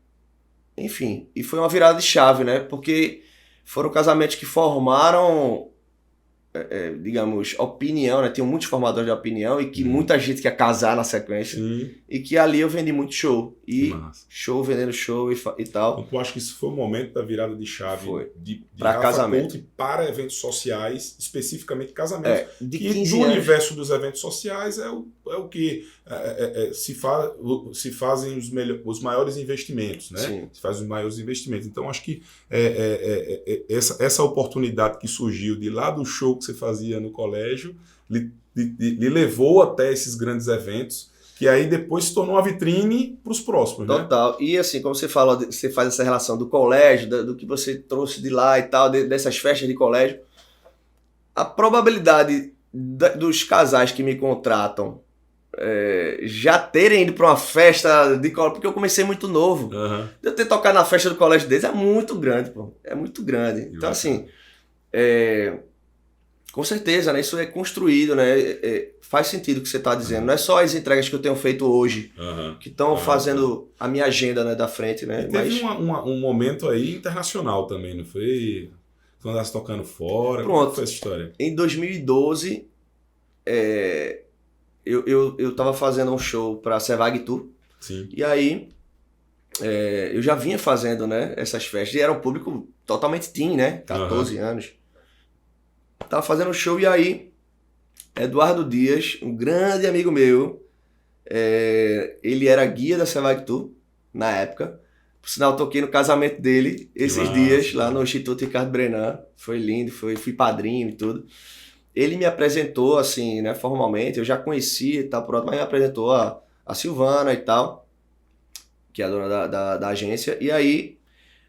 enfim, e foi uma virada de chave, né? Porque foram casamentos que formaram digamos, opinião, né? Tinha muitos formadores de opinião e que Uhum. muita gente quer casar na sequência. Sim, E que ali eu vendi muito show. que E massa. show, vendendo show e tal. Então, tu acha que isso foi o momento da virada de chave Foi. de Pra Rafa casamento. Couto para eventos sociais, especificamente casamentos? De Que 15 no anos. universo dos eventos sociais é o que se fazem os maiores investimentos, né? Sim. Se fazem os maiores investimentos. Então, acho que essa oportunidade que surgiu de lá do show que você fazia no colégio lhe levou até esses grandes eventos, que aí depois se tornou uma vitrine para os próximos, né? Total. E assim, como você falou, você faz essa relação do colégio, do que você trouxe de lá e tal, dessas festas de colégio. A probabilidade dos casais que me contratam já terem ido para uma festa de colégio, porque eu comecei muito novo. Aham. De eu ter tocado na festa do colégio deles é muito grande, pô. É muito grande. Então, assim, com certeza, né? Isso é construído, né? Faz sentido o que você está dizendo. Não é só as entregas que eu tenho feito hoje Aham. que estão fazendo a minha agenda, né, da frente, né? E teve um momento aí internacional também, não foi? Tu andasse tocando fora, como Pronto. foi essa história? Em 2012, eu tava fazendo um show para Sevag Tour. Sim. E aí, eu já vinha fazendo, né, essas festas. E era um público totalmente teen, né? 14 anos. Tava fazendo um show e aí, Eduardo Dias, um grande amigo meu, ele era guia da Sevag Tour na época. Por sinal, eu toquei no casamento dele esses dias, lá no Instituto Ricardo Brenan. Foi lindo, fui padrinho e tudo. Ele me apresentou, assim, né, formalmente. Eu já conhecia e tal, por outro, mas me apresentou a Silvana e tal, que é a dona da agência. E aí,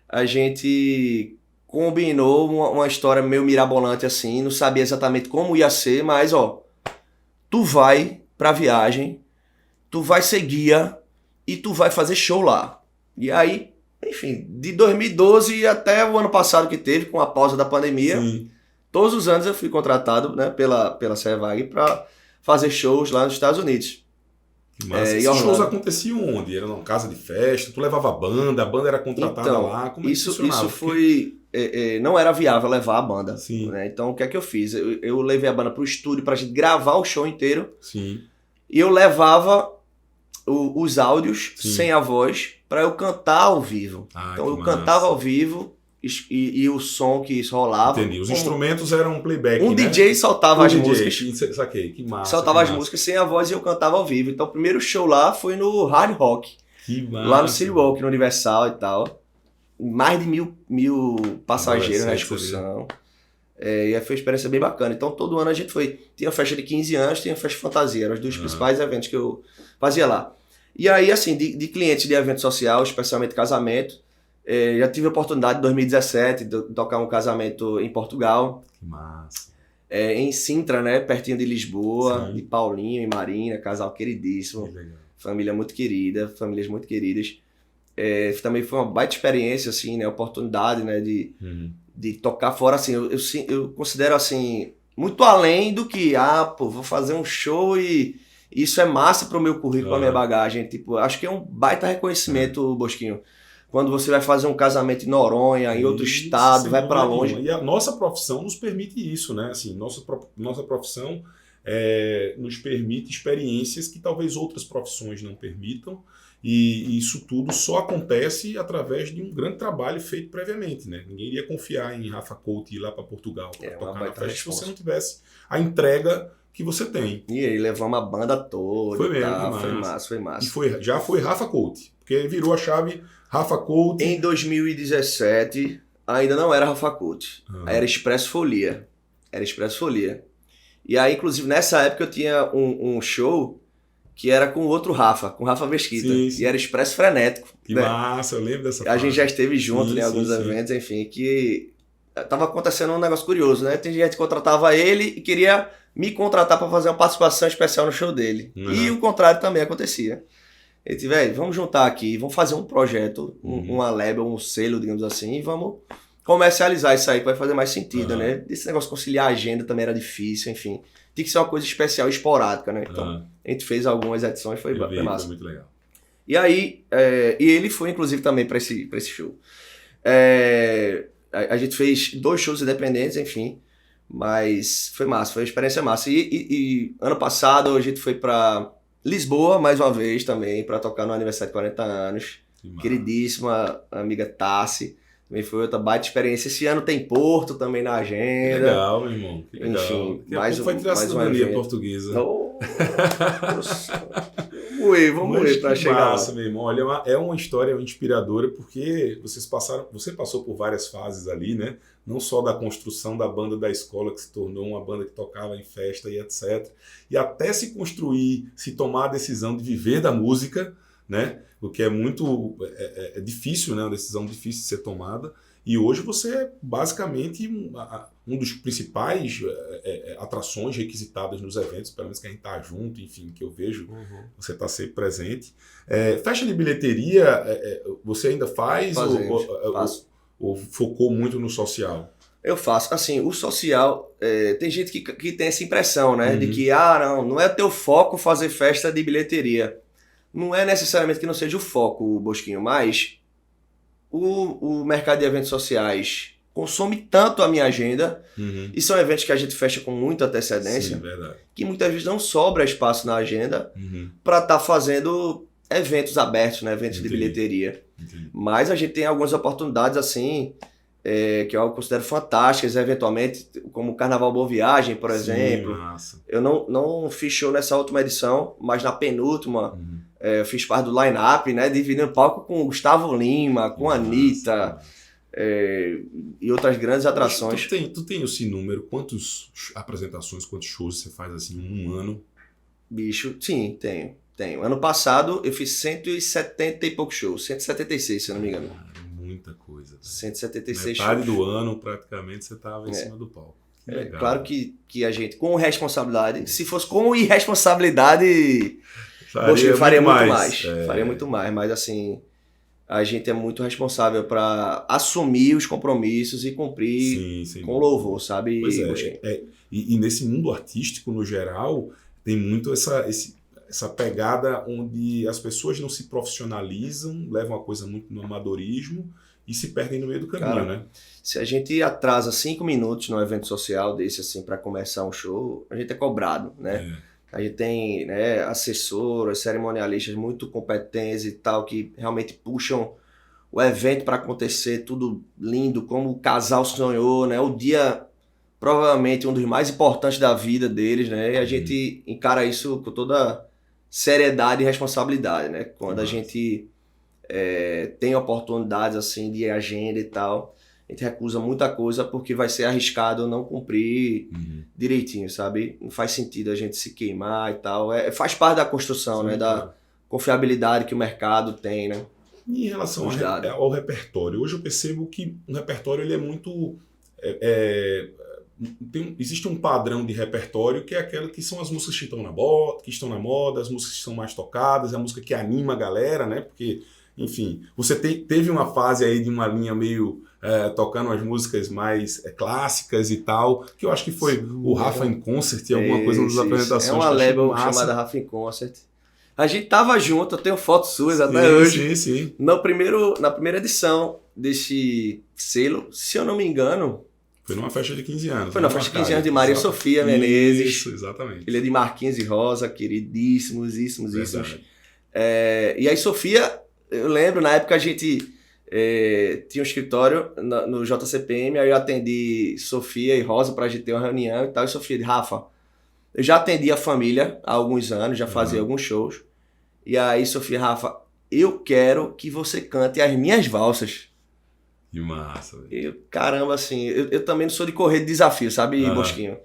a gente combinou uma história meio mirabolante, assim. Não sabia exatamente como ia ser, mas, ó, tu vai pra viagem, tu vai ser guia e tu vai fazer show lá. E aí, enfim, de 2012 até o ano passado que teve, com a pausa da pandemia, Sim. todos os anos eu fui contratado, né, pela Sevag para fazer shows lá nos Estados Unidos. Que massa. Esses shows aconteciam onde? Era numa casa de festa? Tu levava a banda era contratada Então, lá? Como é que isso funcionava? foi... não era viável levar a banda. Sim. Né? Então, o que é que eu fiz? Eu levei a banda pro estúdio pra gente gravar o show inteiro. Sim. E eu levava os áudios Sim. sem a voz para eu cantar ao vivo. Então eu cantava ao vivo e o som que isso rolava. Entendi. Os instrumentos eram playback, um né? DJ soltava as músicas. Saquei, que massa. Soltava as músicas sem a voz e eu cantava ao vivo. Então o primeiro show lá foi no Hard Rock. Que massa. Lá no City Walk, no Universal e tal. Mais de mil passageiros na excursão. E aí foi uma experiência bem bacana. Então todo ano a gente foi. Tinha festa de 15 anos, tinha festa de fantasia. Eram os dois principais eventos que eu fazia lá. E aí, assim, de clientes de evento social, especialmente casamento, já tive a oportunidade em 2017 de tocar um casamento em Portugal. Que massa. Em Sintra, né? Pertinho de Lisboa, Sim. de Paulinho e Marina, casal queridíssimo. Que legal. Família muito querida, famílias muito queridas. Também foi uma baita experiência, assim, né? Oportunidade, né? De tocar fora, assim. Eu considero, assim, muito além do que, vou fazer um show e isso é massa pro meu currículo, pra minha bagagem. Tipo, acho que é um baita reconhecimento, Bosquinho. Quando você vai fazer um casamento em Noronha, em outro estado, vai pra longe. E a nossa profissão nos permite isso, né? Assim, nossa profissão nos permite experiências que talvez outras profissões não permitam. E isso tudo só acontece através de um grande trabalho feito previamente, né? Ninguém iria confiar em Rafa Couto ir lá para Portugal para tocar na festa se você não tivesse a entrega que você tem. E aí levamos a banda toda. Foi mesmo, foi massa. E já foi Rafa Couto, porque virou a chave Rafa Couto. Em 2017, ainda não era Rafa Couto, era Expresso Folia. E aí, inclusive, nessa época eu tinha um show que era com outro Rafa, com Rafa Mesquita. Sim. E era Expresso Frenético. Que né? massa, eu lembro dessa A gente já esteve junto em alguns sim. eventos, enfim, que tava acontecendo um negócio curioso, né? Tem gente que contratava ele e queria me contratar para fazer uma participação especial no show dele. E o contrário também acontecia. Ele disse, velho, vamos juntar aqui, vamos fazer um projeto, uma label, um selo, digamos assim, e vamos comercializar isso aí, que vai fazer mais sentido, né? Esse negócio de conciliar a agenda também era difícil, enfim. Tinha que ser uma coisa especial e esporádica, né? Então, a gente fez algumas edições, foi massa. Foi muito legal. E aí, e ele foi, inclusive, também para esse show. A gente fez 2 shows independentes, enfim. Mas foi massa, foi uma experiência massa. E ano passado a gente foi pra Lisboa, mais uma vez também, pra tocar no aniversário de 40 anos. Queridíssima amiga Tassi. Também foi outra baita experiência. Esse ano tem Porto também na agenda. Que legal, meu irmão. Que legal. Enfim, mais vai tirar a cidadania portuguesa. Oh, vamos morrer pra chegar massa, lá. Meu irmão. Olha, é uma história inspiradora porque você passou por várias fases ali, né? Não só da construção da banda da escola, que se tornou uma banda que tocava em festa e etc. E até se construir, se tomar a decisão de viver da música, né? O que é muito difícil, né? Uma decisão difícil de ser tomada. E hoje você é basicamente um dos principais atrações requisitadas nos eventos, pelo menos que a gente está junto, enfim, que eu vejo, você está sempre presente. Festa de bilheteria, você ainda faz? Faço. Ou focou muito no social? Eu faço. Assim, o social, tem gente que tem essa impressão, né? De que, não é teu foco fazer festa de bilheteria. Não é necessariamente que não seja o foco, Bosquinho, mas o mercado de eventos sociais consome tanto a minha agenda, e são eventos que a gente fecha com muita antecedência, Sim, verdade. Que muitas vezes não sobra espaço na agenda para estar fazendo eventos abertos, né? Eventos de bilheteria. Entendi. Mas a gente tem algumas oportunidades assim, que eu considero fantásticas, eventualmente, como o Carnaval Boa Viagem, por exemplo. Massa. Eu não fiz show nessa última edição, mas na penúltima eu fiz parte do line-up, né? Dividindo palco com o Gustavo Lima, com a Anitta, e outras grandes atrações. Tu tem esse número? Quantas apresentações, quantos shows você faz assim em um ano? Bicho, sim, tenho. Ano passado eu fiz 170 e poucos shows, 176, se eu não me engano. Muita coisa. 176 Metade shows. do ano, praticamente, você estava em cima do palco. Claro que a gente, com responsabilidade, se fosse com irresponsabilidade, eu faria muito mais. Faria muito mais, mas assim, a gente é muito responsável para assumir os compromissos e cumprir com louvor, sabe? Pois e nesse mundo artístico, no geral, tem muito essa pegada onde as pessoas não se profissionalizam, levam a coisa muito no amadorismo e se perdem no meio do caminho, né? Se a gente atrasa 5 minutos num evento social desse, assim, para começar um show, a gente é cobrado, né? A gente tem, né, assessoras, cerimonialistas muito competentes e tal, que realmente puxam o evento para acontecer tudo lindo, como o casal sonhou, né? O dia, provavelmente, um dos mais importantes da vida deles, né? E a gente encara isso com toda seriedade e responsabilidade, né? Quando a gente tem oportunidades assim de agenda e tal, a gente recusa muita coisa porque vai ser arriscado não cumprir direitinho, sabe? Não faz sentido a gente se queimar e tal. Faz parte da construção, né? Da confiabilidade que o mercado tem, né? E em relação ao repertório, hoje eu percebo que o repertório ele é muito... existe um padrão de repertório que é aquele que são as músicas que estão na moda, as músicas que são mais tocadas, a música que anima a galera, né? Porque, enfim, você teve uma fase aí de uma linha meio tocando as músicas mais clássicas e tal, que eu acho que foi o Rafa in Concert e alguma coisa nas apresentações. É uma label chamada Rafa in Concert. A gente tava junto, eu tenho fotos suas até hoje. Sim. Na primeira edição desse selo, se eu não me engano... Foi numa festa de 15 anos. Foi numa festa de 15 anos de Maria Sofia Menezes. Isso, exatamente. Filha de Marquinhos e Rosa, queridíssimos. E aí Sofia, eu lembro, na época a gente tinha um escritório no JCPM, aí eu atendi Sofia e Rosa pra gente ter uma reunião e tal. E Sofia disse, Rafa, eu já atendi a família há alguns anos, já fazia alguns shows. E aí Sofia, Rafa, eu quero que você cante as minhas valsas. Que massa, velho. Caramba, assim, eu também não sou de correr de desafio, sabe, Bosquinho?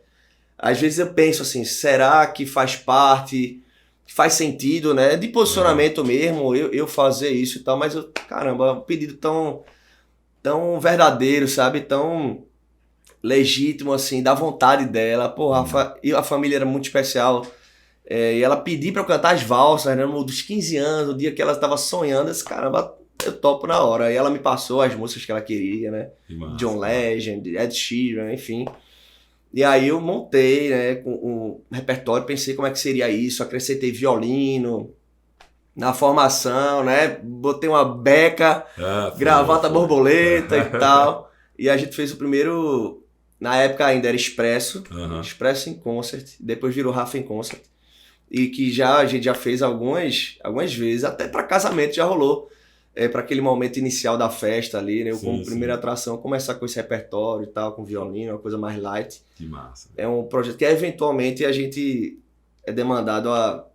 Às vezes eu penso assim, será que faz parte, faz sentido, né? De posicionamento mesmo, eu fazer isso e tal, mas caramba, um pedido tão verdadeiro, sabe? Tão legítimo, assim, da vontade dela. Pô, a família era muito especial. E ela pediu pra eu cantar as valsas, né? Dos 15 anos, o dia que ela estava sonhando, esse caramba... Eu topo na hora. Aí ela me passou as músicas que ela queria, né? John Legend, Ed Sheeran, enfim. E aí eu montei, né, com um repertório, pensei como é que seria isso, acrescentei violino na formação, né? Botei uma beca, gravata borboleta e tal. E a gente fez o primeiro na época ainda era Expresso, Aham. Expresso em Concert, depois virou Rafa em Concert. E que a gente já fez algumas vezes, até para casamento já rolou. Para aquele momento inicial da festa ali, né? Eu Sim, como sim. primeira atração, começar com esse repertório e tal, com violino, uma coisa mais light. Que massa. É um projeto que eventualmente a gente é demandado a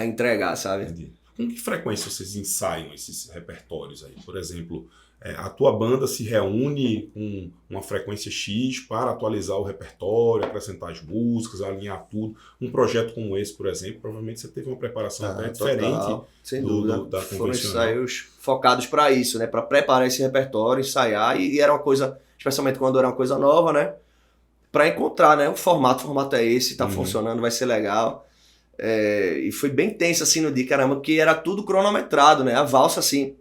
entregar, sabe? Entendi. Com que frequência vocês ensaiam esses repertórios aí? Por exemplo, a tua banda se reúne com uma frequência X para atualizar o repertório, acrescentar as músicas, alinhar tudo. Um projeto como esse, por exemplo, provavelmente você teve uma preparação até diferente Sem dúvida. da Foram convencional. ensaios focados para isso, né? Para preparar esse repertório, ensaiar. E era uma coisa, especialmente quando era uma coisa nova, né? Para encontrar, né? O formato é esse, tá funcionando, vai ser legal. E foi bem tenso assim no dia, caramba, porque era tudo cronometrado, né? A valsa, assim,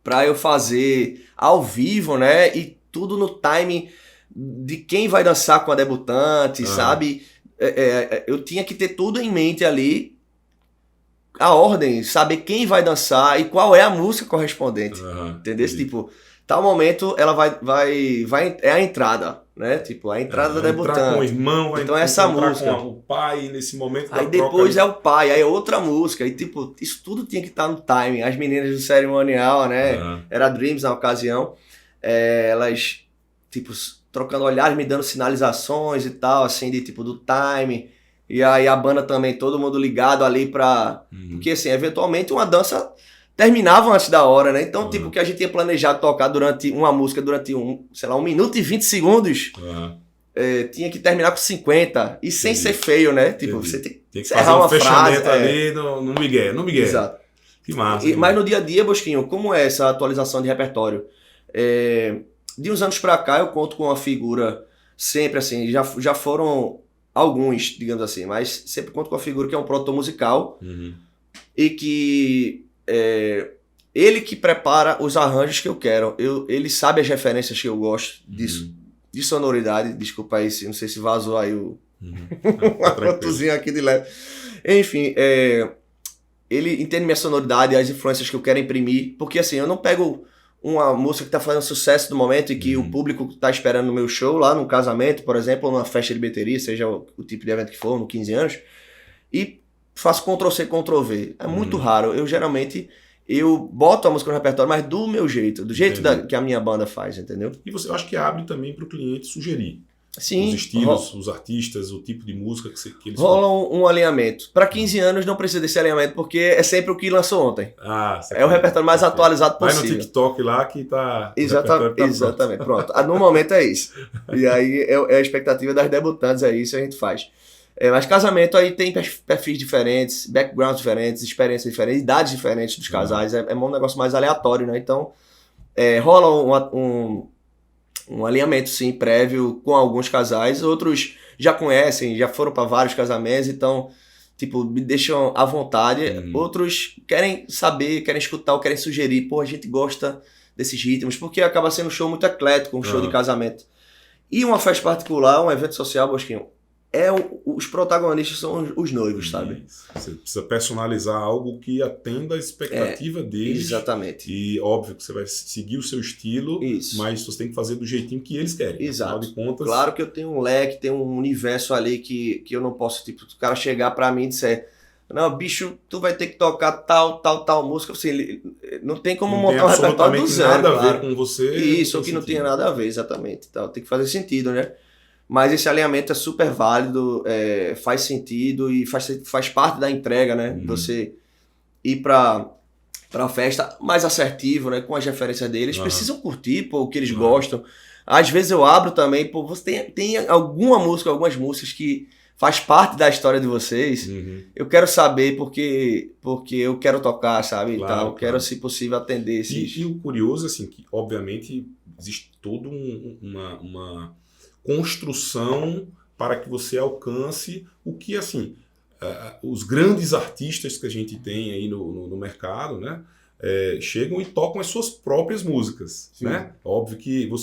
pra eu fazer ao vivo, né? E tudo no timing de quem vai dançar com a debutante, sabe? Eu tinha que ter tudo em mente ali, a ordem, saber quem vai dançar e qual é a música correspondente. Entendeu? Tipo, tal momento ela vai é a entrada, né? Tipo, a entrada da debutante. Entrar com o irmão, vai então essa entrar música com o pai nesse momento da aí troca depois ali. é o pai, aí é outra música. E tipo, isso tudo tinha que estar no timing. As meninas do cerimonial, né? Era Dreams na ocasião. Elas, tipo, trocando olhares, me dando sinalizações e tal, assim, de tipo, do timing. E aí a banda também, todo mundo ligado ali pra... Porque, assim, eventualmente uma dança terminava antes da hora, né? Então, tipo, que a gente tinha planejado tocar durante uma música, durante 1 minuto e 20 segundos, tinha que terminar com 50. E sem ser feio, né? Tipo, você tem que fazer um fechamento ali no Miguel. Exato. Que massa. Mas no dia a dia, Bosquinho, como é essa atualização de repertório? De uns anos pra cá, eu conto com uma figura sempre assim, já foram alguns, digamos assim, mas sempre conto com a figura que é um produtor musical e que ele que prepara os arranjos que eu quero. Ele sabe as referências que eu gosto disso, de sonoridade. Desculpa aí, não sei se vazou aí o cotozinho aqui de leve. Enfim, ele entende minha sonoridade, as influências que eu quero imprimir, porque assim, eu não pego uma música que tá fazendo sucesso no momento e que o público tá esperando no meu show, lá num casamento, por exemplo, ou numa festa de bateria, seja o tipo de evento que for, no 15 anos, e faço Ctrl-C, Ctrl-V. É muito raro. Eu geralmente boto a música no repertório, mas do meu jeito, do jeito que a minha banda faz, entendeu? E você, eu acho que abre também para o cliente sugerir. Sim, os estilos, os artistas, o tipo de música que eles rola um alinhamento. Para 15 anos não precisa desse alinhamento, porque é sempre o que lançou ontem. É o repertório mais atualizado possível. Vai no TikTok lá que tá... Exatamente, pronto. No momento é isso. E aí é a expectativa das debutantes, é isso que a gente faz. Mas casamento aí tem perfis diferentes, backgrounds diferentes, experiências diferentes, idades diferentes dos casais. É um negócio mais aleatório, né? Então, rola um alinhamento, sim, prévio com alguns casais. Outros já conhecem, já foram para vários casamentos, então, tipo, me deixam à vontade. Outros querem saber, querem escutar, querem sugerir. Pô, a gente gosta desses ritmos, porque acaba sendo um show muito eclético, um show de casamento. E uma festa particular, um evento social, Bosquinho, os protagonistas são os noivos, sabe? Você precisa personalizar algo que atenda a expectativa deles. Exatamente. E óbvio que você vai seguir o seu estilo, mas você tem que fazer do jeitinho que eles querem. Exato. Afinal de contas... Claro que eu tenho um leque, tenho um universo ali que eu não posso, tipo, o cara chegar pra mim e dizer, não, bicho, tu vai ter que tocar tal música. Assim, não tem como montar um repertório do zero. Não tem nada a ver com você. Isso, que não tem nada a ver, exatamente. Então, tem que fazer sentido, né? Mas esse alinhamento é super válido, faz sentido e faz parte da entrega, né? Você ir pra festa mais assertivo, né? Com as referências deles. Precisam curtir, pô, o que eles gostam. Às vezes eu abro também, pô, você tem algumas músicas que faz parte da história de vocês. Eu quero saber porque eu quero tocar, sabe? Claro, então, eu quero, se possível, atender esses... E o curioso, assim, que obviamente existe toda uma construção para que você alcance o que, assim, os grandes artistas que a gente tem aí no mercado, né, chegam e tocam as suas próprias músicas, né? Óbvio que eu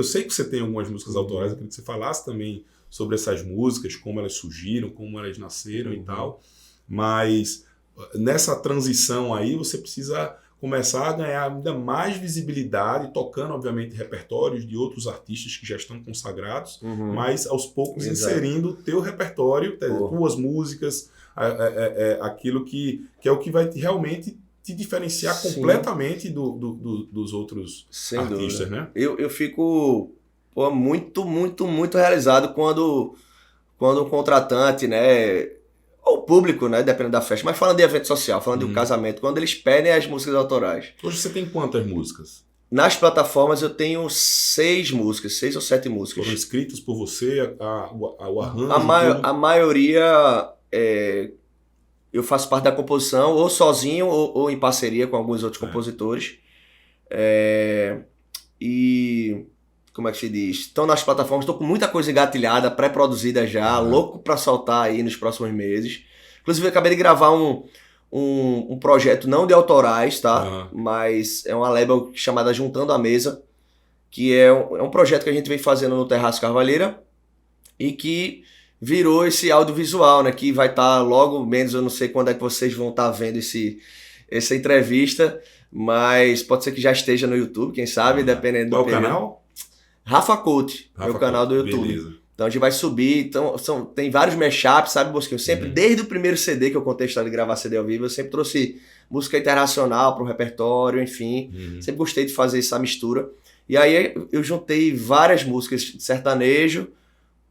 sei que você tem algumas músicas autorais, eu queria que você falasse também sobre essas músicas, como elas surgiram, como elas nasceram e tal, mas nessa transição aí você precisa começar a ganhar ainda mais visibilidade, tocando, obviamente, repertórios de outros artistas que já estão consagrados, mas aos poucos inserindo o teu repertório, tuas músicas, aquilo que é o que vai realmente te diferenciar completamente dos outros artistas, né? Eu fico muito, muito, muito realizado quando um contratante, né, ou o público, né, dependendo da festa, mas falando de evento social, falando de um casamento, quando eles pedem as músicas autorais. Hoje você tem quantas músicas? Nas plataformas eu tenho 6 ou 7 músicas. Foram escritas por você, o arranjo? A maioria eu faço parte da composição, ou sozinho, ou em parceria com alguns outros compositores. E como é que se diz? Estão nas plataformas, estou com muita coisa engatilhada, pré-produzida já, louco para soltar aí nos próximos meses. Inclusive, eu acabei de gravar um projeto não de autorais, tá? Mas é uma label chamada Juntando a Mesa, que é um projeto que a gente vem fazendo no Terraço Carvalheira e que virou esse audiovisual, né? Que vai estar logo menos, eu não sei quando é que vocês vão estar vendo essa entrevista, mas pode ser que já esteja no YouTube, quem sabe, dependendo do período. Qual o canal? Rafa Coach, meu canal do YouTube. Beleza. Então a gente vai subir, tem vários mashups, sabe, Bosquinho? Sempre, desde o primeiro CD que eu contei a história de gravar CD ao vivo, eu sempre trouxe música internacional para o repertório, enfim. Sempre gostei de fazer essa mistura. E aí eu juntei várias músicas de sertanejo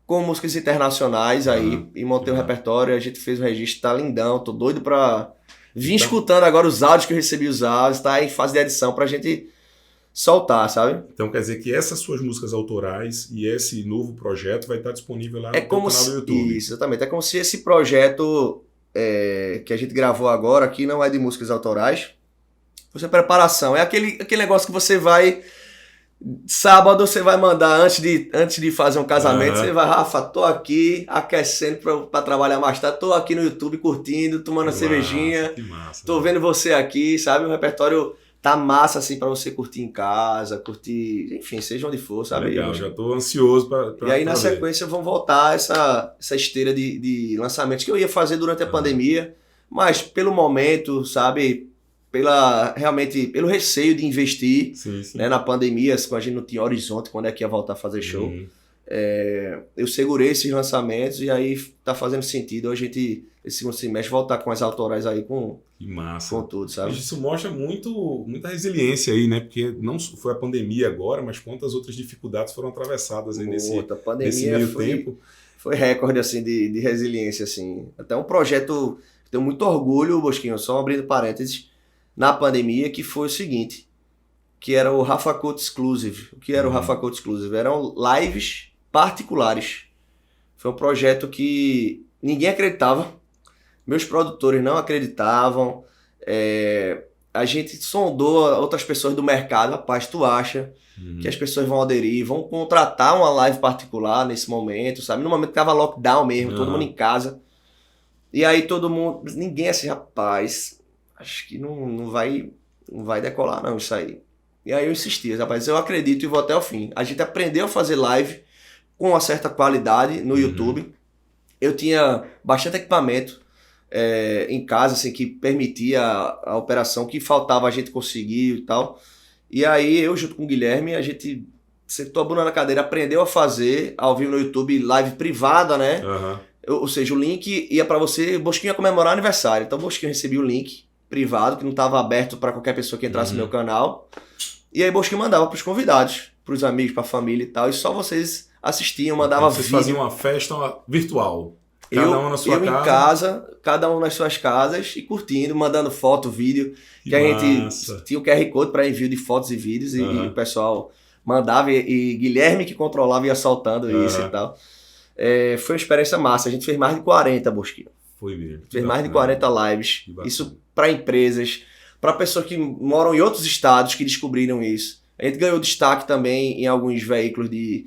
com músicas internacionais aí e montei o repertório, a gente fez o registro, tá lindão, tô doido pra vir escutando agora os áudios que eu recebi, tá em fase de edição pra gente soltar, sabe? Então quer dizer que essas suas músicas autorais e esse novo projeto vai estar disponível lá no canal do YouTube. Isso, exatamente. É como se esse projeto que a gente gravou agora aqui não é de músicas autorais, fosse a preparação. É aquele negócio que você vai... Sábado você vai mandar, antes de fazer um casamento, você vai, Rafa, tô aqui aquecendo pra trabalhar mais tarde, tô aqui no YouTube curtindo, tomando uma cervejinha, que massa, tô vendo você aqui, sabe? O repertório tá massa assim pra você curtir em casa, curtir, enfim, seja onde for, sabe? Legal, já tô ansioso pra E aí na sequência vão voltar essa esteira de lançamentos que eu ia fazer durante a pandemia, mas pelo momento, sabe? Pelo receio de investir né, na pandemia, quando a gente não tinha horizonte, quando é que ia voltar a fazer show. Eu segurei esses lançamentos e aí tá fazendo sentido a gente, esse segundo semestre, voltar com as autorais aí com tudo, sabe? Isso mostra muita resiliência aí, né? Porque não foi a pandemia agora, mas quantas outras dificuldades foram atravessadas aí nesse meio tempo. Foi recorde, assim, de resiliência, assim. Até um projeto que tenho muito orgulho, Bosquinho, só abrindo parênteses, na pandemia, que foi o seguinte, que era o Rafa Couto Exclusive. O que era o Rafa Couto Exclusive? Eram lives particulares. Foi um projeto que ninguém acreditava, meus produtores não acreditavam, a gente sondou outras pessoas do mercado, rapaz, tu acha que as pessoas vão aderir, vão contratar uma live particular nesse momento, sabe? No momento que tava lockdown mesmo, todo mundo em casa. E aí todo mundo, ninguém assim, rapaz... Acho que não vai decolar não isso aí. E aí eu insisti, rapaz, eu acredito e vou até o fim. A gente aprendeu a fazer live com uma certa qualidade no YouTube. Eu tinha bastante equipamento em casa, assim, que permitia a operação, que faltava a gente conseguir e tal. E aí eu, junto com o Guilherme, a gente sentou a bunda na cadeira, aprendeu a fazer ao vivo no YouTube live privada, né? Ou seja, o link ia para você, Bosquinho ia comemorar aniversário. Então o Bosquinho recebia o link privado, que não estava aberto para qualquer pessoa que entrasse no meu canal. E aí Bosquinho mandava para os convidados, para os amigos, para a família e tal, e só vocês assistiam, mandava vídeo. Vocês faziam uma festa virtual, cada um na sua casa. Em casa, cada um nas suas casas, e curtindo, mandando foto, vídeo, que a gente tinha o QR Code para envio de fotos e vídeos, e o pessoal mandava, e Guilherme que controlava ia soltando isso e tal. Foi uma experiência massa, a gente fez mais de 40, Bosquinho. Foi mesmo. Fez mais de 40 lives. Isso para empresas, para pessoas que moram em outros estados que descobriram isso. A gente ganhou destaque também em alguns veículos de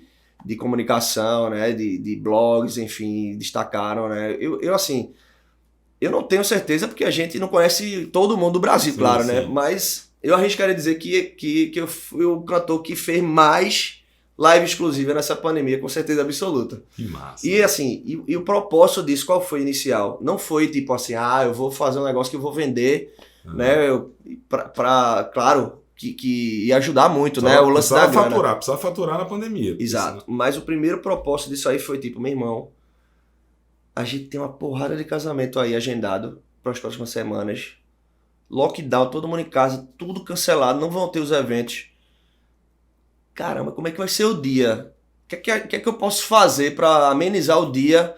comunicação, né? De blogs, enfim, destacaram, né? Eu não tenho certeza porque a gente não conhece todo mundo do Brasil, claro, né? Mas eu arriscaria dizer que eu fui o cantor que fez mais live exclusiva nessa pandemia, com certeza absoluta. Que massa. E assim, e o propósito disso, qual foi inicial? Não foi tipo assim, eu vou fazer um negócio que eu vou vender né? Claro, que ia ajudar muito, né? O lance da grana. Precisava faturar na pandemia. Exato. Mas o primeiro propósito disso aí foi tipo, meu irmão, a gente tem uma porrada de casamento aí agendado para as próximas semanas. Lockdown, todo mundo em casa, tudo cancelado, não vão ter os eventos. Caramba, como é que vai ser o dia? O que é que eu posso fazer para amenizar o dia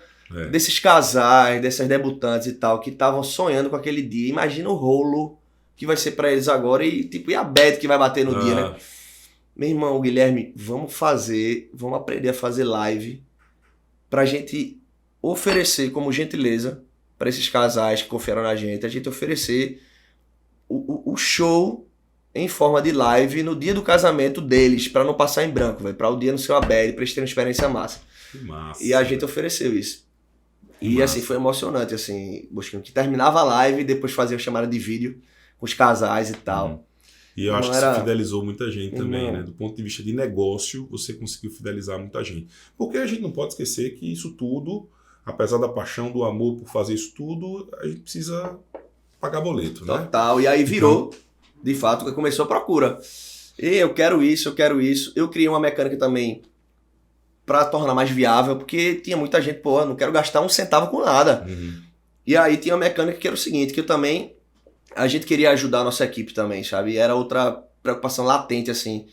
desses casais, dessas debutantes e tal, que estavam sonhando com aquele dia? Imagina o rolo que vai ser para eles agora e a bad que vai bater no dia, né? Meu irmão, Guilherme, vamos aprender a fazer live pra gente oferecer como gentileza para esses casais que confiaram na gente, a gente oferecer o show em forma de live no dia do casamento deles, para não passar em branco, velho, para o dia no seu abed, para eles terem uma experiência massa. Que massa. E a gente ofereceu isso. E assim, foi emocionante, assim, Bosquinho, que terminava a live e depois fazia uma chamada de vídeo com os casais e tal. E eu acho que isso fidelizou muita gente também, né? Do ponto de vista de negócio, você conseguiu fidelizar muita gente. Porque a gente não pode esquecer que isso tudo, apesar da paixão, do amor por fazer isso tudo, a gente precisa pagar boleto, né? Total. E aí virou, de fato, que começou a procura. E eu quero isso. Eu criei uma mecânica também para tornar mais viável, porque tinha muita gente, não quero gastar um centavo com nada. E aí tinha uma mecânica que era o seguinte, que a gente queria ajudar a nossa equipe também, sabe? E era outra preocupação latente, assim.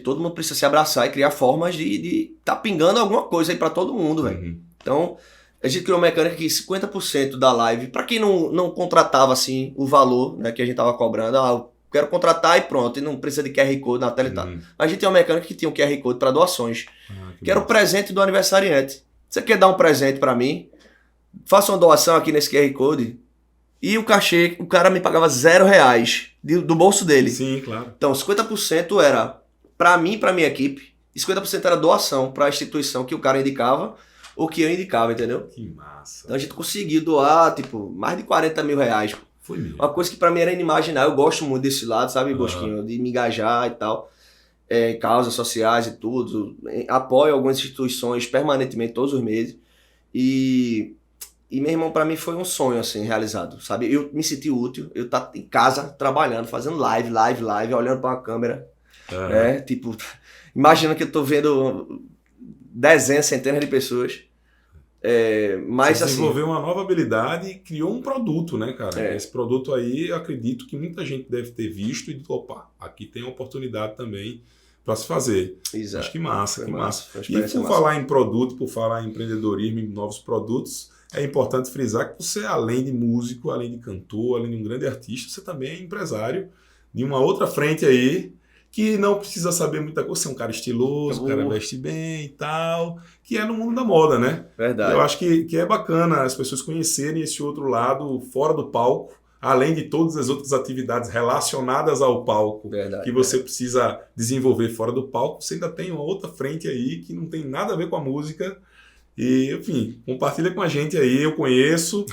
Todo mundo precisa se abraçar e criar formas de tá pingando alguma coisa aí para todo mundo, velho. Então, a gente criou uma mecânica que 50% da live, para quem não contratava, assim, o valor, né, que a gente tava cobrando, eu quero contratar e pronto, e não precisa de QR Code na tela e tal. A gente tem uma mecânica que tinha um QR Code para doações, que era o presente do aniversariante. Você quer dar um presente para mim? Faça uma doação aqui nesse QR Code. E o cachê, o cara me pagava R$0 do bolso dele. Sim, claro. Então, 50% era para mim e para minha equipe, e 50% era doação para a instituição que o cara indicava ou que eu indicava, entendeu? Que massa. Então a gente conseguiu doar, mais de R$40 mil. Foi mesmo. Uma coisa que para mim era inimaginável. Eu gosto muito desse lado, sabe, Bosquinho? De me engajar e tal, em causas sociais e tudo. Apoio algumas instituições permanentemente, todos os meses. E meu irmão, pra mim foi um sonho, assim, realizado, sabe? Eu me senti útil, eu tava em casa, trabalhando, fazendo live, olhando pra uma câmera, né? Imagina que eu tô vendo dezenas, centenas de pessoas. Mas você desenvolveu uma nova habilidade e criou um produto, né, cara? Esse produto aí, eu acredito que muita gente deve ter visto e dito, opa, aqui tem uma oportunidade também para se fazer. Exato. Acho que massa, que massa. E por falar em produto, por falar em empreendedorismo, em novos produtos, é importante frisar que você, além de músico, além de cantor, além de um grande artista, você também é empresário de uma outra frente aí, que não precisa saber muita coisa. Você é um cara estiloso, o cara veste bem e tal, que é no mundo da moda, né? Verdade. Eu acho que é bacana as pessoas conhecerem esse outro lado fora do palco, além de todas as outras atividades relacionadas ao palco, que você precisa desenvolver fora do palco. Você ainda tem uma outra frente aí que não tem nada a ver com a música. E, enfim, compartilha com a gente aí, eu conheço,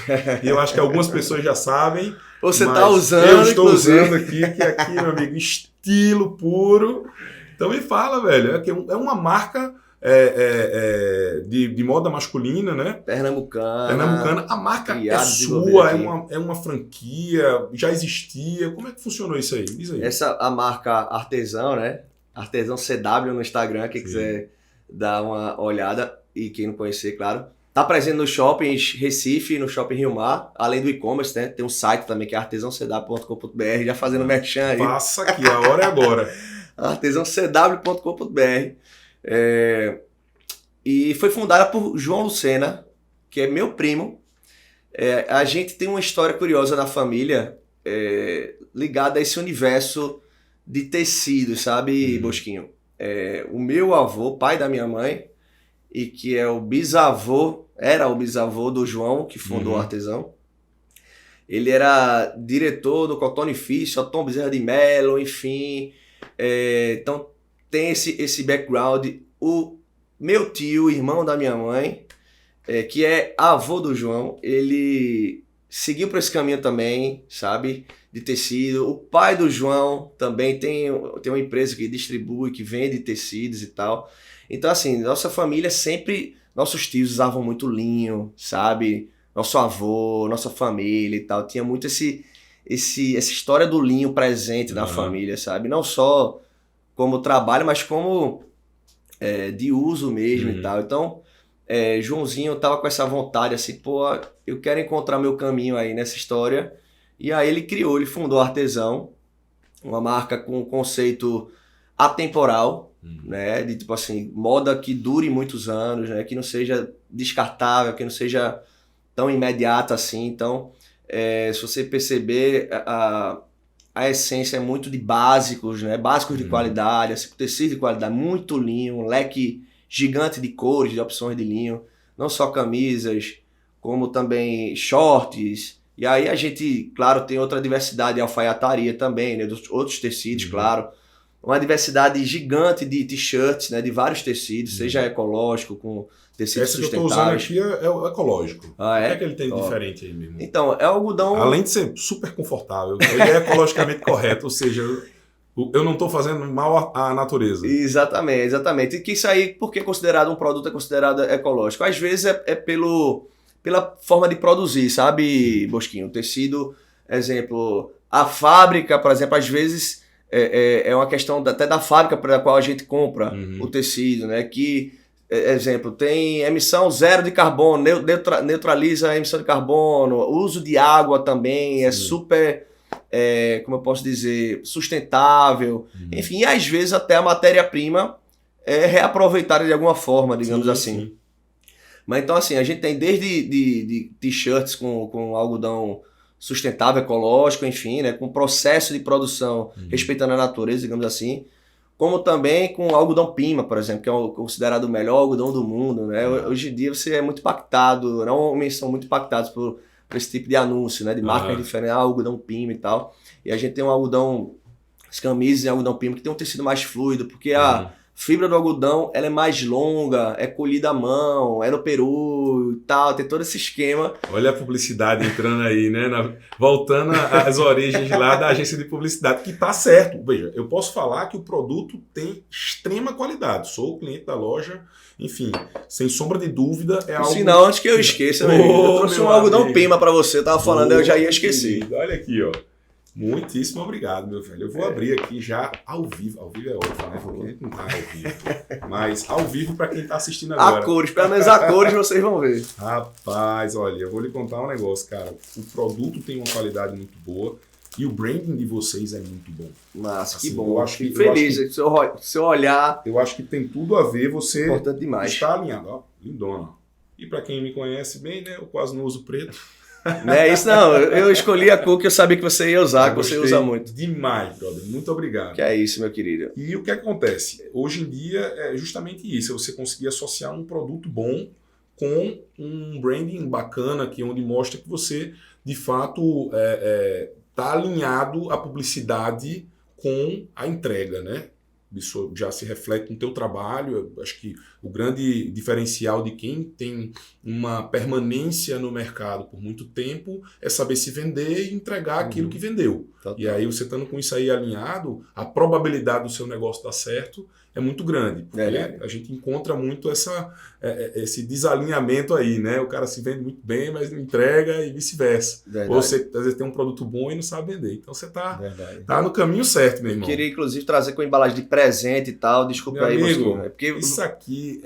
e eu acho que algumas pessoas já sabem. Você está usando, eu estou usando aqui, que aqui, meu amigo, estilo puro. Então me fala, velho, é uma marca de moda masculina, né? Pernambucana. A marca é sua, é uma franquia, já existia. Como é que funcionou isso aí? Diz aí. A marca Artesão, né? Artesão CW no Instagram, quem quiser dar uma olhada. E quem não conhecer, claro. Tá presente no shopping Recife, no shopping Rio Mar, além do e-commerce, né? Tem um site também que é artesãocw.com.br, já fazendo merchan aí. Passa aqui, a hora é agora. artesãocw.com.br. E foi fundada por João Lucena, que é meu primo. A gente tem uma história curiosa na família ligada a esse universo de tecidos, sabe, Bosquinho? O meu avô, pai da minha mãe, e que era o bisavô do João, que fundou o Artesão. Ele era diretor do Cotton Fish, Tom Bezerra de Mello, enfim. Então tem esse background. O meu tio, irmão da minha mãe, que é avô do João, ele seguiu por esse caminho também, sabe? De tecido. O pai do João também tem uma empresa que distribui, que vende tecidos e tal. Então, assim, nossa família sempre... Nossos tios usavam muito linho, sabe? Nosso avô, nossa família e tal. Tinha muito esse essa história do linho presente na família, sabe? Não só como trabalho, mas como de uso mesmo e tal. Então, Joãozinho tava com essa vontade, assim, pô, eu quero encontrar meu caminho aí nessa história. E aí ele fundou a Artesão, uma marca com um conceito atemporal, né? De tipo assim, moda que dure muitos anos, né? Que não seja descartável, que não seja tão imediata assim. Então, se você perceber, a essência é muito de básicos, né? Básicos de qualidade, assim, tecido de qualidade, muito linho, um leque gigante de cores, de opções de linho, não só camisas, como também shorts. E aí a gente, claro, tem outra diversidade de alfaiataria também, né? Dos outros tecidos, claro. Uma diversidade gigante de t-shirts, né? De vários tecidos, seja ecológico, com tecidos sustentáveis. Esse que eu estou usando aqui é o ecológico. Ah, o que é que ele tem de diferente aí mesmo? Então, é algodão... Além de ser super confortável, ele é ecologicamente correto, ou seja, eu não estou fazendo mal à natureza. Exatamente. E que isso aí, porque um produto é considerado ecológico? Às vezes é pela forma de produzir, sabe, Bosquinho? O tecido, exemplo, a fábrica, por exemplo, às vezes é uma questão até da fábrica para qual a gente compra o tecido, né? Que, exemplo, tem emissão zero de carbono, neutraliza a emissão de carbono, o uso de água também é super, como eu posso dizer, sustentável. Enfim, e às vezes até a matéria-prima é reaproveitada de alguma forma, digamos assim. Sim. Mas então, assim, a gente tem desde de t-shirts com algodão sustentável, ecológico, enfim, né, com processo de produção respeitando a natureza, digamos assim, como também com algodão Pima, por exemplo, que é considerado o melhor algodão do mundo, né? Hoje em dia você é muito impactado, homens são muito impactados por esse tipo de anúncio, né, de marcas diferentes, algodão Pima e tal. E a gente tem um algodão, as camisas em algodão Pima que tem um tecido mais fluido, porque a fibra do algodão ela é mais longa, é colhida à mão, é no Peru e tal, tem todo esse esquema. Olha a publicidade entrando aí, né? Voltando às origens lá da agência de publicidade, que tá certo. Veja, eu posso falar que o produto tem extrema qualidade. Sou o cliente da loja, enfim, sem sombra de dúvida, é algo... Sinal, antes que eu esqueça, eu trouxe um algodão Pima para você, eu tava falando, eu já ia esquecer. Olha aqui, ó. Muitíssimo obrigado, meu velho. Eu vou abrir aqui já ao vivo. Ao vivo é ótimo, né? Porque a gente não tá ao vivo. Mas ao vivo para quem tá assistindo agora. A cores, pelo menos a cores vocês vão ver. Rapaz, olha, eu vou lhe contar um negócio, cara. O produto tem uma qualidade muito boa e o branding de vocês é muito bom. Massa, assim, que bom. Eu acho que, feliz, seu olhar. Eu acho que tem tudo a ver, você importante demais. Está alinhado, ó, lindona. E para quem me conhece bem, né? Eu quase não uso preto. Não é isso não, eu escolhi a cor que eu sabia que você ia usar, que você usa muito. Demais, brother, muito obrigado. Que é isso, meu querido. E o que acontece? Hoje em dia é justamente isso, é você conseguir associar um produto bom com um branding bacana, que onde mostra que você, de fato, está alinhado a publicidade com a entrega, né? Isso já se reflete no teu trabalho. Eu acho que o grande diferencial de quem tem uma permanência no mercado por muito tempo é saber se vender e entregar aquilo que vendeu. Total. E aí você estando com isso aí alinhado, a probabilidade do seu negócio dar certo é muito grande. Porque a gente encontra muito esse desalinhamento aí, né? O cara se vende muito bem, mas não entrega e vice-versa. Ou você às vezes tem um produto bom e não sabe vender. Então você tá no caminho certo, meu irmão. Eu queria, inclusive, trazer com embalagem de presente e tal. Desculpa aí, amigo, Bosco, porque isso aqui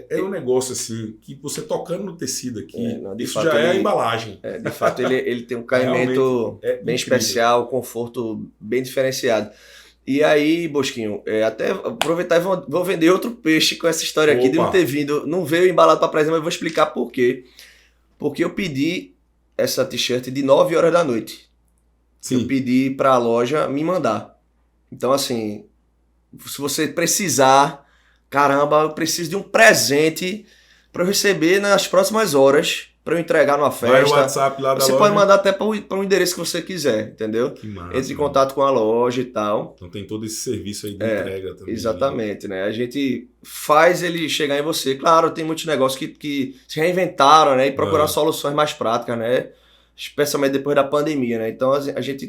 é um negócio assim, que você tocando no tecido aqui, isso fato, já é a embalagem. De fato, ele tem um caimento bem especial, conforto bem diferenciado. E aí, Bosquinho, até aproveitar e vou vender outro peixe com essa história aqui de não ter vindo, não veio embalado para presente, mas eu vou explicar por quê. Porque eu pedi essa t-shirt de 9 horas da noite. Sim. Eu pedi para a loja me mandar. Então, assim, se você precisar, caramba, eu preciso de um presente para eu receber nas próximas horas, para eu entregar numa festa. Vai o WhatsApp lá da você loja. pode mandar até para o endereço que você quiser, entendeu? Que massa, entre em contato com a loja e tal. Então tem todo esse serviço aí de entrega também. Exatamente, né? A gente faz ele chegar em você. Claro, tem muitos negócios que se reinventaram, né? E procurar soluções mais práticas, né? Especialmente depois da pandemia, né? Então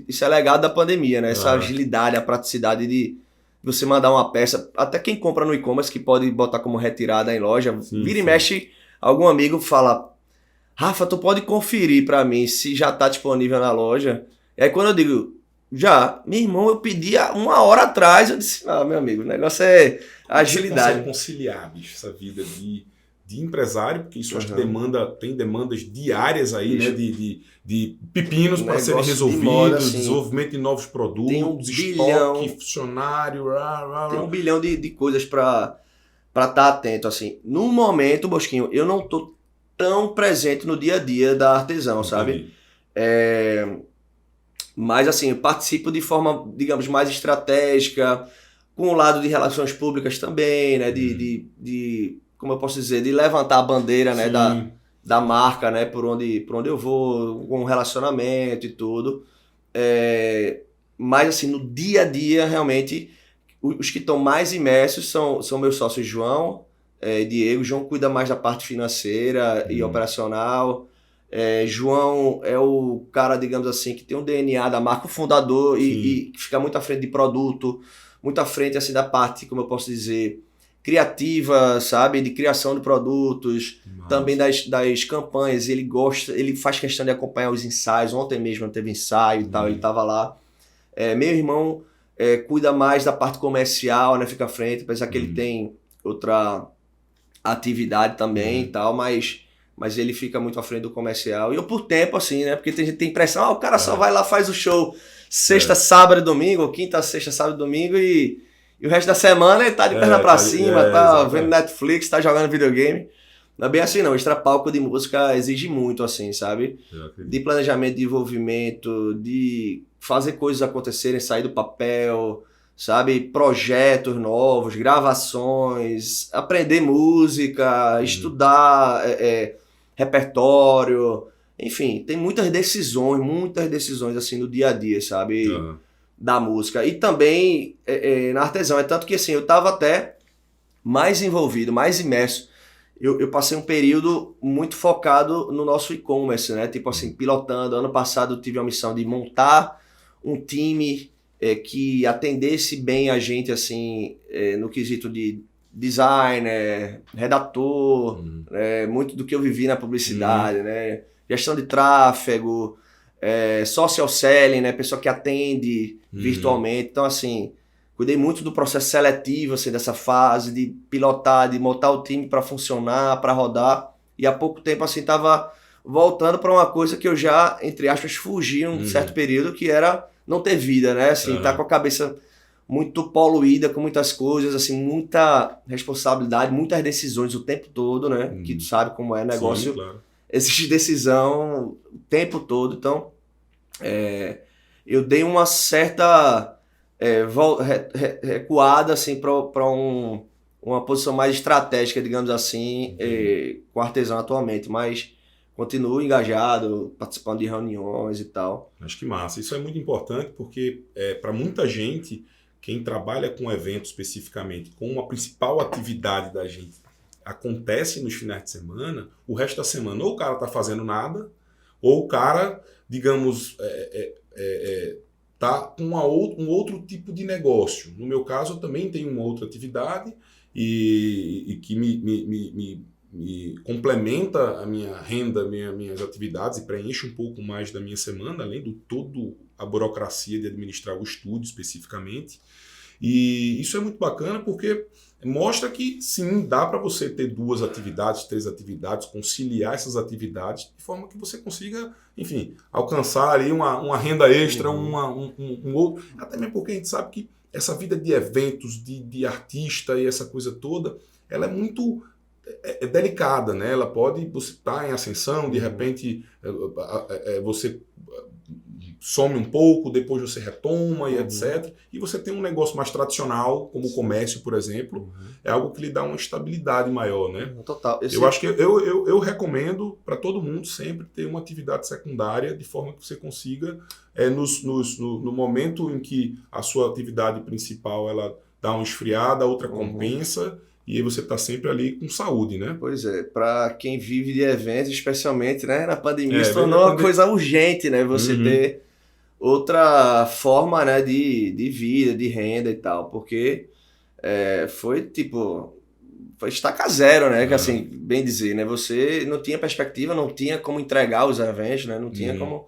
isso é legado da pandemia, né? Essa agilidade, a praticidade de você mandar uma peça, até quem compra no e-commerce que pode botar como retirada em loja, vira e mexe, algum amigo fala: Rafa, tu pode conferir para mim se já tá disponível na loja? E aí quando eu digo, já, meu irmão, eu pedi há 1 hora atrás, eu disse, meu amigo, o negócio é agilidade. Você consegue conciliar, bicho, essa vida de empresário, porque isso acho que tem demandas diárias aí, bicho, né? De pepinos para serem resolvidos, moda, assim, desenvolvimento de novos produtos, estoque, funcionário. Tem 1 bilhão de coisas para estar atento, assim. No momento, Bosquinho, eu não tô tão presente no dia a dia da Artesão, sabe? Mas, assim, eu participo de forma, digamos, mais estratégica, com o lado de relações públicas também, né? Como eu posso dizer, de levantar a bandeira, né? Da marca, né? Por onde eu vou, com relacionamento e tudo. Mas, assim, no dia a dia, realmente, os que estão mais imersos são meus sócios João e Diego. João cuida mais da parte financeira e operacional. João é o cara, digamos assim, que tem um DNA da marca, o fundador, e fica muito à frente de produto, muito à frente, assim, da parte, como eu posso dizer, criativa, sabe? De criação de produtos, também das campanhas. Ele faz questão de acompanhar os ensaios. Ontem mesmo teve ensaio e tal, ele estava lá. Meu irmão cuida mais da parte comercial, né? Fica à frente, apesar que ele tem outra atividade também e tal, mas ele fica muito à frente do comercial. E eu por tempo, assim, né? Porque tem gente que tem impressão, o cara só vai lá, faz o show sexta, sábado e domingo, ou quinta, sexta, sábado e domingo, e o resto da semana ele tá de perna pra cima, tá vendo Netflix, tá jogando videogame. Não é bem assim, não. O extrapalco de música exige muito, assim, sabe? De planejamento, de envolvimento, de fazer coisas acontecerem, sair do papel, sabe? Projetos novos, gravações, aprender música, estudar repertório. Enfim, tem muitas decisões assim no dia a dia, sabe? Da música. E também na Artesão. É tanto que assim, eu tava até mais envolvido, mais imerso. Eu passei um período muito focado no nosso e-commerce, né? Tipo assim, pilotando. Ano passado eu tive a missão de montar um time que atendesse bem a gente, assim, no quesito de designer, redator, muito do que eu vivi na publicidade, né? Gestão de tráfego, social selling, né? Pessoa que atende virtualmente. Então, assim, cuidei muito do processo seletivo, assim, dessa fase, de pilotar, de montar o time para funcionar, para rodar. E há pouco tempo, assim, estava voltando para uma coisa que eu já, entre aspas, fugi um certo período, que era não ter vida, né? Assim, tá com a cabeça muito poluída com muitas coisas, assim, muita responsabilidade, muitas decisões o tempo todo, né? Que tu sabe como é negócio. Sim, claro. Existe decisão o tempo todo. Então, eu dei uma certa recuada, assim, para uma posição mais estratégica, digamos assim, com a Artesão atualmente, mas continuo engajado, participando de reuniões e tal. Acho que massa. Isso é muito importante porque, para muita gente, quem trabalha com evento especificamente, como a principal atividade da gente acontece nos finais de semana, o resto da semana ou o cara tá fazendo nada, ou o cara, digamos, tá com um outro tipo de negócio. No meu caso, eu também tenho uma outra atividade e que me complementa a minha renda, minhas atividades e preenche um pouco mais da minha semana, além de toda a burocracia de administrar o estúdio especificamente. E isso é muito bacana porque mostra que sim, dá para você ter 2 atividades, 3 atividades, conciliar essas atividades de forma que você consiga, enfim, alcançar ali uma renda extra, um outro. Até mesmo porque a gente sabe que essa vida de eventos, de artista e essa coisa toda, ela é muito delicada, né? Ela pode, você estar em ascensão, de repente você some um pouco, depois você retoma e etc. E você tem um negócio mais tradicional, como o comércio, por exemplo, é algo que lhe dá uma estabilidade maior, né? Total. Eu acho que eu recomendo para todo mundo sempre ter uma atividade secundária, de forma que você consiga, no momento em que a sua atividade principal ela dá uma esfriada, a outra compensa, e aí você está sempre ali com saúde, né? Pois é, para quem vive de eventos, especialmente, né, na pandemia, se tornou uma coisa urgente, né? Você ter outra forma, né, de vida, de renda e tal, porque foi estaca zero, né? Que assim, bem dizer, né? Você não tinha perspectiva, não tinha como entregar os eventos, né? Não tinha como.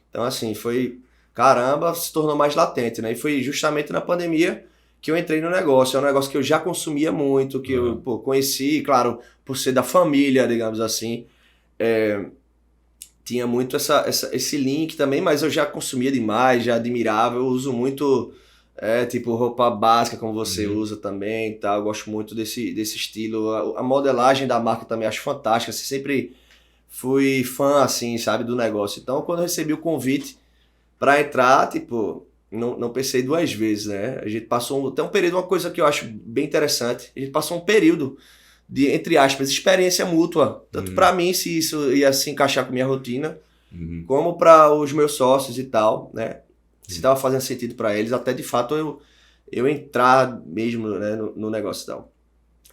Então, assim, foi caramba, se tornou mais latente, né? E foi justamente na pandemia que eu entrei no negócio. É um negócio que eu já consumia muito, que eu conheci, claro, por ser da família, digamos assim. Tinha muito esse link também, mas eu já consumia demais, já admirava. Eu uso muito, tipo, roupa básica, como você usa também, tá? Eu gosto muito desse estilo. A modelagem da marca também acho fantástica. Assim, sempre fui fã, assim, sabe, do negócio. Então, quando eu recebi o convite para entrar, tipo... Não pensei duas vezes, né? A gente passou até um período, uma coisa que eu acho bem interessante, a gente passou um período de, entre aspas, experiência mútua. Tanto para mim, se isso ia se encaixar com minha rotina, como para os meus sócios e tal, né? Se estava fazendo sentido para eles, até de fato eu entrar mesmo, né, no negócio e tal.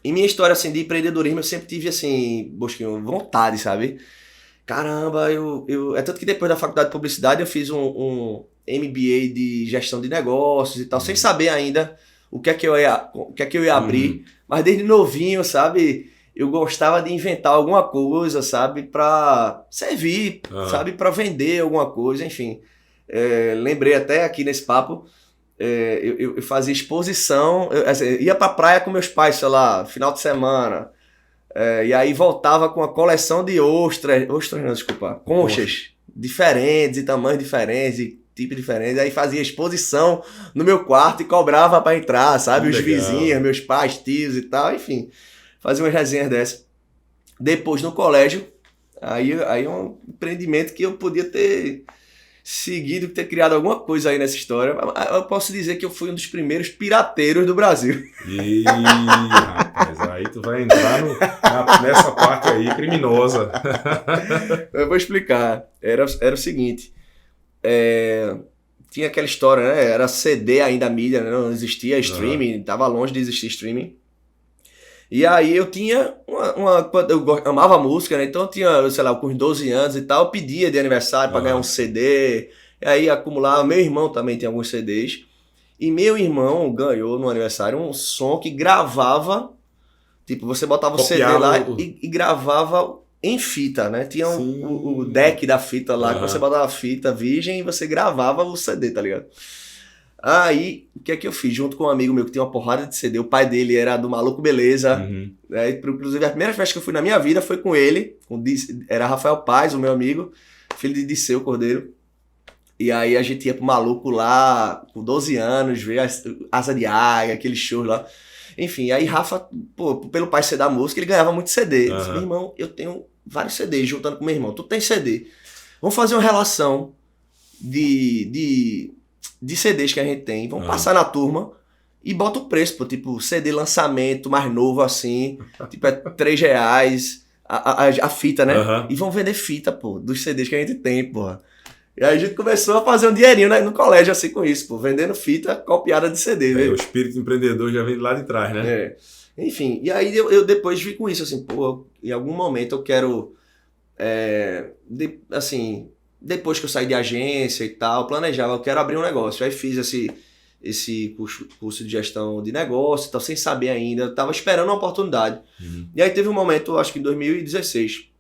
E minha história, assim, de empreendedorismo, eu sempre tive, assim, Bosquinho, vontade, sabe? Caramba, é tanto que depois da faculdade de publicidade eu fiz um MBA de gestão de negócios e tal, sem saber ainda o que é que eu ia abrir, mas desde novinho, sabe, eu gostava de inventar alguma coisa, sabe, para servir, sabe, para vender alguma coisa, enfim. Lembrei até aqui nesse papo, eu fazia exposição, ia pra praia com meus pais, sei lá, final de semana. E aí voltava com uma coleção de conchas diferentes, e tamanhos diferentes, e tipos diferentes. Aí fazia exposição no meu quarto e cobrava para entrar, sabe? Os vizinhos, meus pais, tios e tal, enfim. Fazia umas resenhas dessas. Depois no colégio, aí é um empreendimento que eu podia ter seguido, ter criado alguma coisa aí nessa história. Eu posso dizer que eu fui um dos primeiros pirateiros do Brasil. Ih, rapaz, aí tu vai entrar nessa parte aí criminosa. Eu vou explicar. Era o seguinte, tinha aquela história, né? Era CD ainda a mídia, né? Não existia streaming, tava longe de existir streaming. E aí eu tinha eu amava música, né? Então eu tinha, sei lá, com uns 12 anos e tal, eu pedia de aniversário para ganhar um CD. E aí acumulava, meu irmão também tem alguns CDs. E meu irmão ganhou no aniversário um som que gravava, tipo, você botava o CD lá e gravava em fita, né? Tinha o deck da fita lá, que você botava a fita virgem e você gravava o CD, tá ligado? Aí, o que é que eu fiz? Junto com um amigo meu que tinha uma porrada de CD, o pai dele era do Maluco Beleza. Né? Inclusive, a primeira festa que eu fui na minha vida foi com ele. Era Rafael Paz, o meu amigo, filho de Disseu Cordeiro. E aí a gente ia pro Maluco lá, com 12 anos, ver Asa de Águia, aquele show lá. Enfim, aí Rafa, pelo pai ser da música, ele ganhava muito CD. Eu disse, meu irmão, eu tenho vários CDs, juntando com meu irmão. Tu tem CD. Vamos fazer uma relação de CDs que a gente tem, vamos passar na turma e bota o preço, pô, tipo, CD lançamento mais novo assim, tipo, é R$3 a fita, né? E vão vender fita, pô, dos CDs que a gente tem, porra. E aí a gente começou a fazer um dinheirinho, né, no colégio assim com isso, pô, vendendo fita copiada de CD, né? O espírito empreendedor já vem lá de trás, né? Enfim, e aí eu depois vi com isso, assim, pô, em algum momento eu quero, assim... Depois que eu saí de agência e tal, planejava, eu quero abrir um negócio. Aí fiz esse curso de gestão de negócio, tal, sem saber ainda. Eu tava esperando uma oportunidade. E aí teve um momento, acho que em 2016,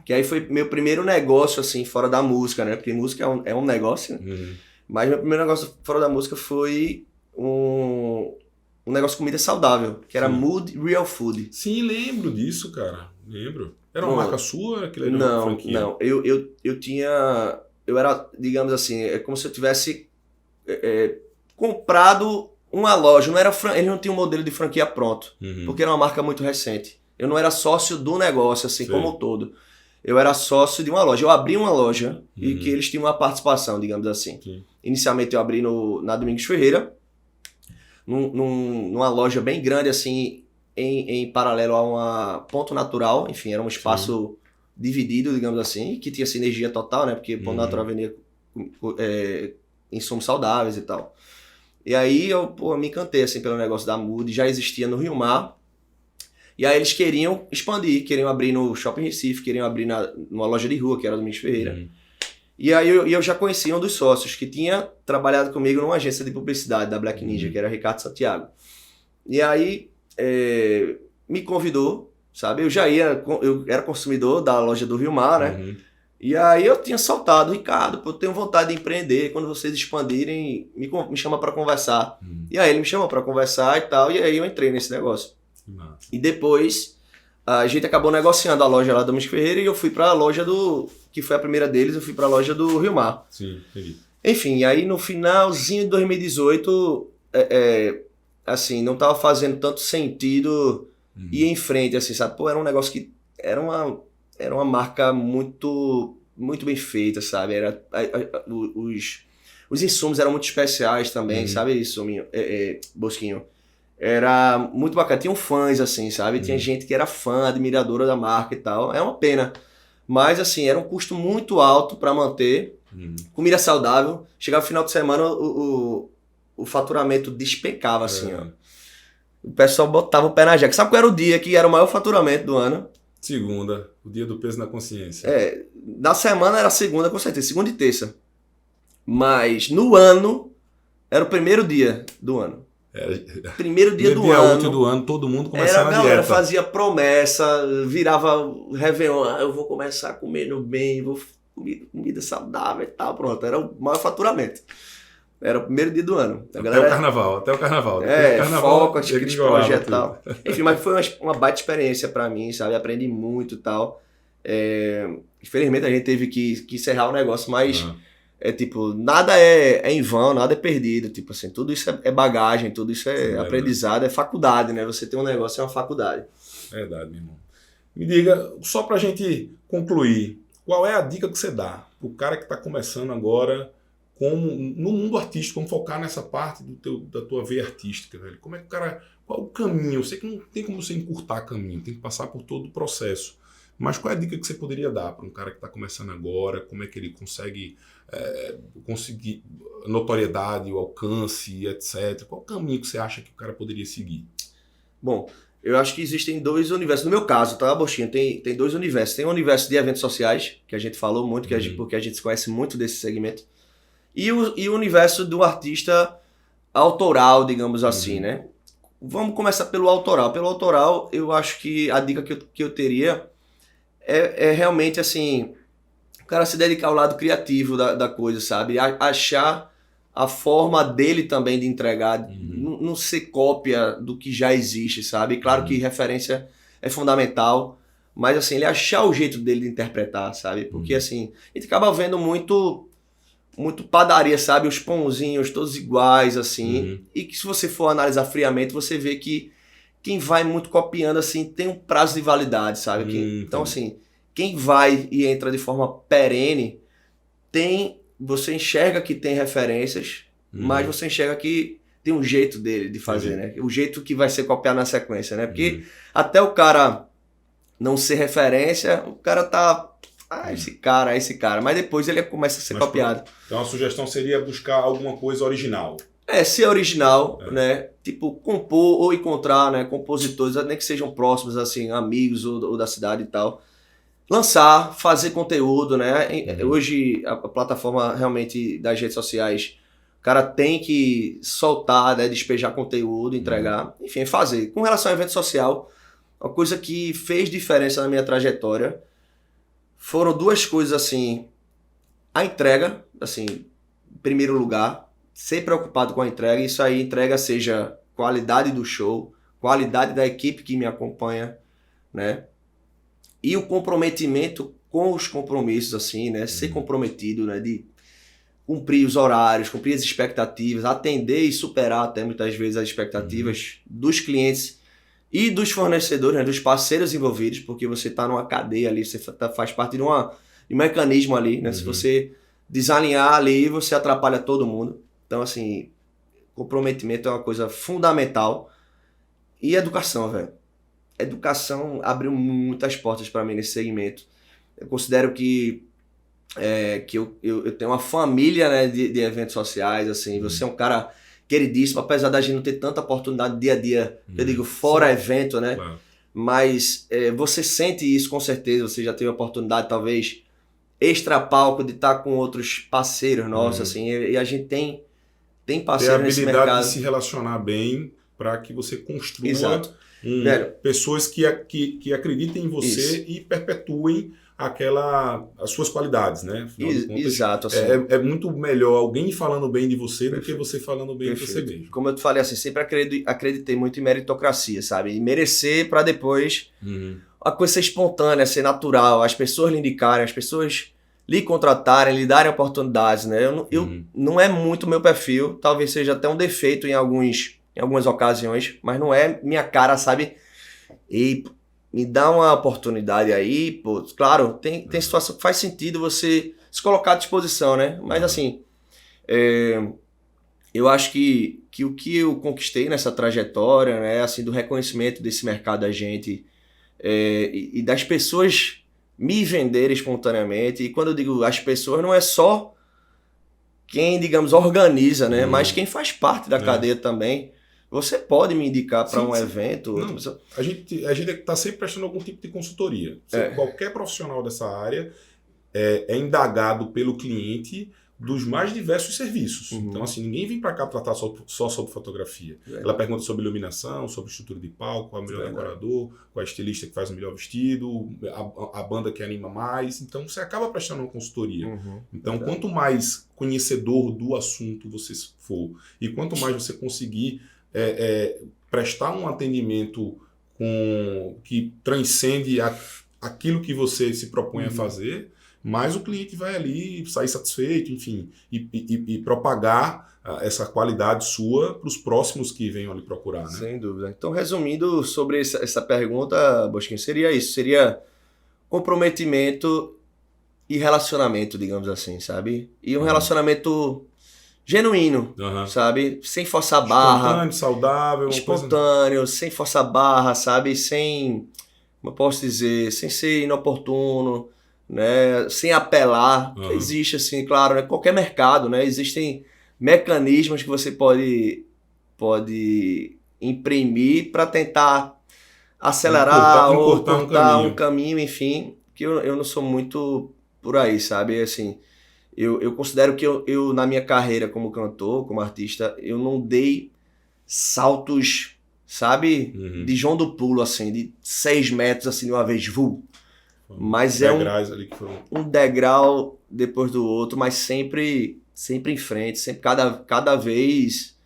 que aí foi meu primeiro negócio, assim, fora da música, né? Porque música é um negócio, né? Mas meu primeiro negócio fora da música foi um negócio de comida saudável, que era Mood Real Food. Sim, lembro disso, cara. Lembro. Era uma marca sua? Aquilo era uma franquia? Não. Eu tinha... Eu era, digamos assim, é como se eu tivesse comprado uma loja. Ele não tinha um modelo de franquia pronto, porque era uma marca muito recente. Eu não era sócio do negócio, assim, como um todo. Eu era sócio de uma loja. Eu abri uma loja e que eles tinham uma participação, digamos assim. Inicialmente eu abri na Domingos Ferreira, numa loja bem grande, assim... Em paralelo a uma Ponto Natural, enfim, era um espaço dividido, digamos assim, que tinha sinergia total, né? Porque Ponto Natural vendia insumos saudáveis e tal. E aí eu me encantei assim, pelo negócio da Mood, já existia no Rio Mar. E aí eles queriam expandir, queriam abrir no Shopping Recife, queriam abrir numa loja de rua, que era do Domingos Ferreira. E aí eu já conhecia um dos sócios que tinha trabalhado comigo numa agência de publicidade da Black Ninja, que era Ricardo Santiago. E aí me convidou, sabe? Eu era consumidor da loja do Rio Mar, né? E aí eu tinha soltado, Ricardo, pô, eu tenho vontade de empreender, quando vocês expandirem, me chama para conversar. E aí ele me chamou para conversar e tal, e aí eu entrei nesse negócio. E depois a gente acabou negociando a loja lá do Domingos Ferreira e eu fui para a loja que foi a primeira deles, eu fui para a loja do Rio Mar. Sim, entendi. Enfim, aí no finalzinho de 2018, assim, não tava fazendo tanto sentido ir em frente, assim, sabe? Pô, era um negócio que era uma marca muito, muito bem feita, sabe? Os insumos eram muito especiais também, sabe isso, Bosquinho? Era muito bacana, tinham fãs, assim, sabe? Tinha gente que era fã, admiradora da marca e tal, é uma pena. Mas, assim, era um custo muito alto para manter, comida saudável, chegava no final de semana, o faturamento despencava, assim, ó. O pessoal botava o pé na jaca. Sabe qual era o dia que era o maior faturamento do ano? Segunda, o dia do peso na consciência. Na semana era segunda, com certeza, segunda e terça. Mas no ano, era o primeiro dia do ano. Primeiro dia do ano. Útil do ano, todo mundo começava a dieta. A galera fazia promessa, virava Réveillon, eu vou começar comendo bem, vou comida saudável e tal, pronto. Era o maior faturamento. Era o primeiro dia do ano. Até o carnaval. Foco, aqueles projetos e tal. Enfim, mas foi uma baita experiência pra mim, sabe? Aprendi muito e tal. Infelizmente a gente teve que encerrar o negócio, mas tipo, nada é em vão, nada é perdido. Tipo assim, tudo isso é bagagem, tudo isso é aprendizado, é faculdade, né? Você tem um negócio, é uma faculdade. Verdade, meu irmão. Me diga, só pra gente concluir, qual é a dica que você dá pro cara que tá começando agora no mundo artístico, vamos focar nessa parte da tua veia artística, velho. Como é que o cara... Qual o caminho? Eu sei que não tem como você encurtar caminho, tem que passar por todo o processo. Mas qual é a dica que você poderia dar para um cara que está começando agora? Como é que ele consegue conseguir notoriedade, o alcance, etc. Qual o caminho que você acha que o cara poderia seguir? Bom, eu acho que existem dois universos. No meu caso, tá, Bochinha? Tem dois universos. Tem o universo de eventos sociais, que a gente falou muito, porque a gente se conhece muito desse segmento. E o universo do artista autoral, digamos assim, né? Vamos começar pelo autoral. Pelo autoral, eu acho que a dica que eu teria é realmente, assim, o cara se dedicar ao lado criativo da coisa, sabe? Achar a forma dele também de entregar, não ser cópia do que já existe, sabe? Claro que referência é fundamental, mas, assim, ele achar o jeito dele de interpretar, sabe? Porque, assim, a gente acaba vendo muito padaria, sabe? Os pãozinhos todos iguais, assim. E que se você for analisar friamente, você vê que quem vai muito copiando, assim, tem um prazo de validade, sabe? Então, assim, quem vai e entra de forma perene, você enxerga que tem referências, mas você enxerga que tem um jeito dele de fazer, né? O jeito que vai ser copiado na sequência, né? Porque até o cara não ser referência, o cara tá... esse cara. Mas depois ele começa a ser copiado. Então a sugestão seria buscar alguma coisa original. Ser original, né? Tipo, compor ou encontrar, né, compositores, nem que sejam próximos, assim, amigos ou da cidade e tal. Lançar, fazer conteúdo, né? Hoje a plataforma realmente das redes sociais, o cara tem que soltar, né, despejar conteúdo, entregar, enfim, fazer. Com relação ao evento social, uma coisa que fez diferença na minha trajetória foram duas coisas, assim, a entrega, assim, em primeiro lugar, ser preocupado com a entrega, isso aí, entrega seja qualidade do show, qualidade da equipe que me acompanha, né? E o comprometimento com os compromissos, assim, né? Ser comprometido, né? De cumprir os horários, cumprir as expectativas, atender e superar até muitas vezes as expectativas dos clientes e dos fornecedores, né? Dos parceiros envolvidos, porque você está numa cadeia ali, você faz parte de um mecanismo ali, né? Se você desalinhar ali, você atrapalha todo mundo. Então, assim, comprometimento é uma coisa fundamental. E educação, velho. Educação abriu muitas portas para mim nesse segmento. Eu considero que eu tenho uma família, né, de eventos sociais, assim. Você é um cara queridíssimo, apesar da gente não ter tanta oportunidade dia a dia, eu digo, fora evento, né? Claro. Mas você sente isso com certeza, você já teve a oportunidade, talvez, extra palco, de estar com outros parceiros nossos, assim, e a gente tem parceiro nesse mercado. Ter a habilidade de se relacionar bem para que você construa pessoas que acreditem em você e perpetuem as suas qualidades, né? Afinal de contas, Exato. Assim. É muito melhor alguém falando bem de você do Perfeito. que você falando bem de você mesmo. Como eu te falei, assim, sempre acreditei muito em meritocracia, sabe? E merecer para depois a coisa ser espontânea, ser natural, as pessoas lhe indicarem, as pessoas lhe contratarem, lhe darem oportunidades, né? Não é muito meu perfil, talvez seja até um defeito em algumas ocasiões, mas não é minha cara, sabe? E me dá uma oportunidade aí, pô, claro, tem situação que faz sentido você se colocar à disposição, né? Mas assim, eu acho que o que eu conquistei nessa trajetória, né, assim, do reconhecimento desse mercado da gente e das pessoas me venderem espontaneamente, e quando eu digo as pessoas, não é só quem, digamos, organiza, né, mas quem faz parte da cadeia também. Você pode me indicar para um evento? Não, a gente está sempre prestando algum tipo de consultoria. Qualquer profissional dessa área é indagado pelo cliente dos mais diversos serviços. Então, assim, ninguém vem para cá tratar só sobre fotografia. Ela pergunta sobre iluminação, sobre estrutura de palco, qual é o melhor decorador, qual é a estilista que faz o melhor vestido, a banda que anima mais. Então, você acaba prestando uma consultoria. Então, quanto mais conhecedor do assunto você for e quanto mais você conseguir prestar um atendimento que transcende aquilo que você se propõe a fazer, mais o cliente vai ali sair satisfeito, enfim, e propagar essa qualidade sua para os próximos que venham ali procurar, né? Sem dúvida. Então, resumindo sobre essa pergunta, Bosquinho, seria isso, seria comprometimento e relacionamento, digamos assim, sabe? E um relacionamento genuíno, sabe? Sem forçar barra. Espontâneo, saudável. Espontâneo, sem forçar barra, sabe? Sem, como eu posso dizer, sem ser inoportuno, né? Sem apelar. Existe, assim, claro, né? Qualquer mercado, né? Existem mecanismos que você pode imprimir para tentar acelerar ou cortar um caminho, enfim, que eu não sou muito por aí, sabe? Assim, eu considero que eu, na minha carreira como cantor, como artista, eu não dei saltos, sabe? De João do Pulo, assim, de 6 metros, assim, de uma vez, mas é um degrau depois do outro, mas sempre em frente, sempre cada vez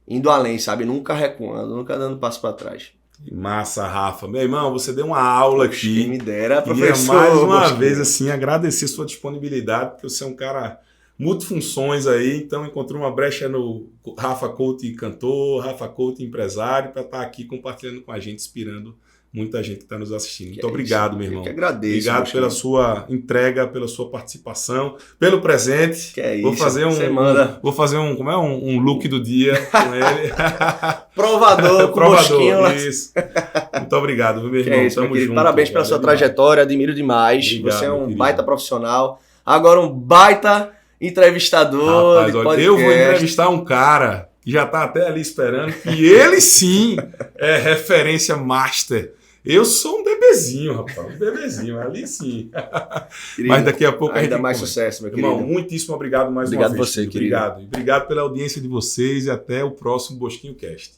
indo além, sabe? Nunca recuando, nunca dando passo para trás. Massa, Rafa. Meu irmão, você deu uma aula aqui. Quem me dera, professor. Queria mais uma vez, assim, agradecer sua disponibilidade, porque você é um cara multifunções aí, então encontrou uma brecha no Rafa Couto cantor, Rafa Couto empresário, para estar aqui compartilhando com a gente, inspirando muita gente que está nos assistindo. Muito obrigado, meu irmão. Eu que agradeço. Obrigado pela sua entrega, pela sua participação, pelo presente. Que é isso. Vou fazer um look do dia com ele. Provador com Bosquinho. Isso. Muito obrigado, meu irmão. É isso, meu querido. Parabéns pela sua trajetória, admiro demais. Obrigado, você é um baita profissional. Agora um baita entrevistador. Rapaz, olha, eu vou entrevistar um cara que já está até ali esperando, e ele sim é referência master. Eu sou um bebezinho, rapaz. Um bebezinho, ali sim. Querido, mas daqui a pouco ainda mais sucesso, meu querido. Irmão, muitíssimo obrigado mais uma vez. Obrigado você, querido. Obrigado. Obrigado pela audiência de vocês e até o próximo Bosquinho Cast.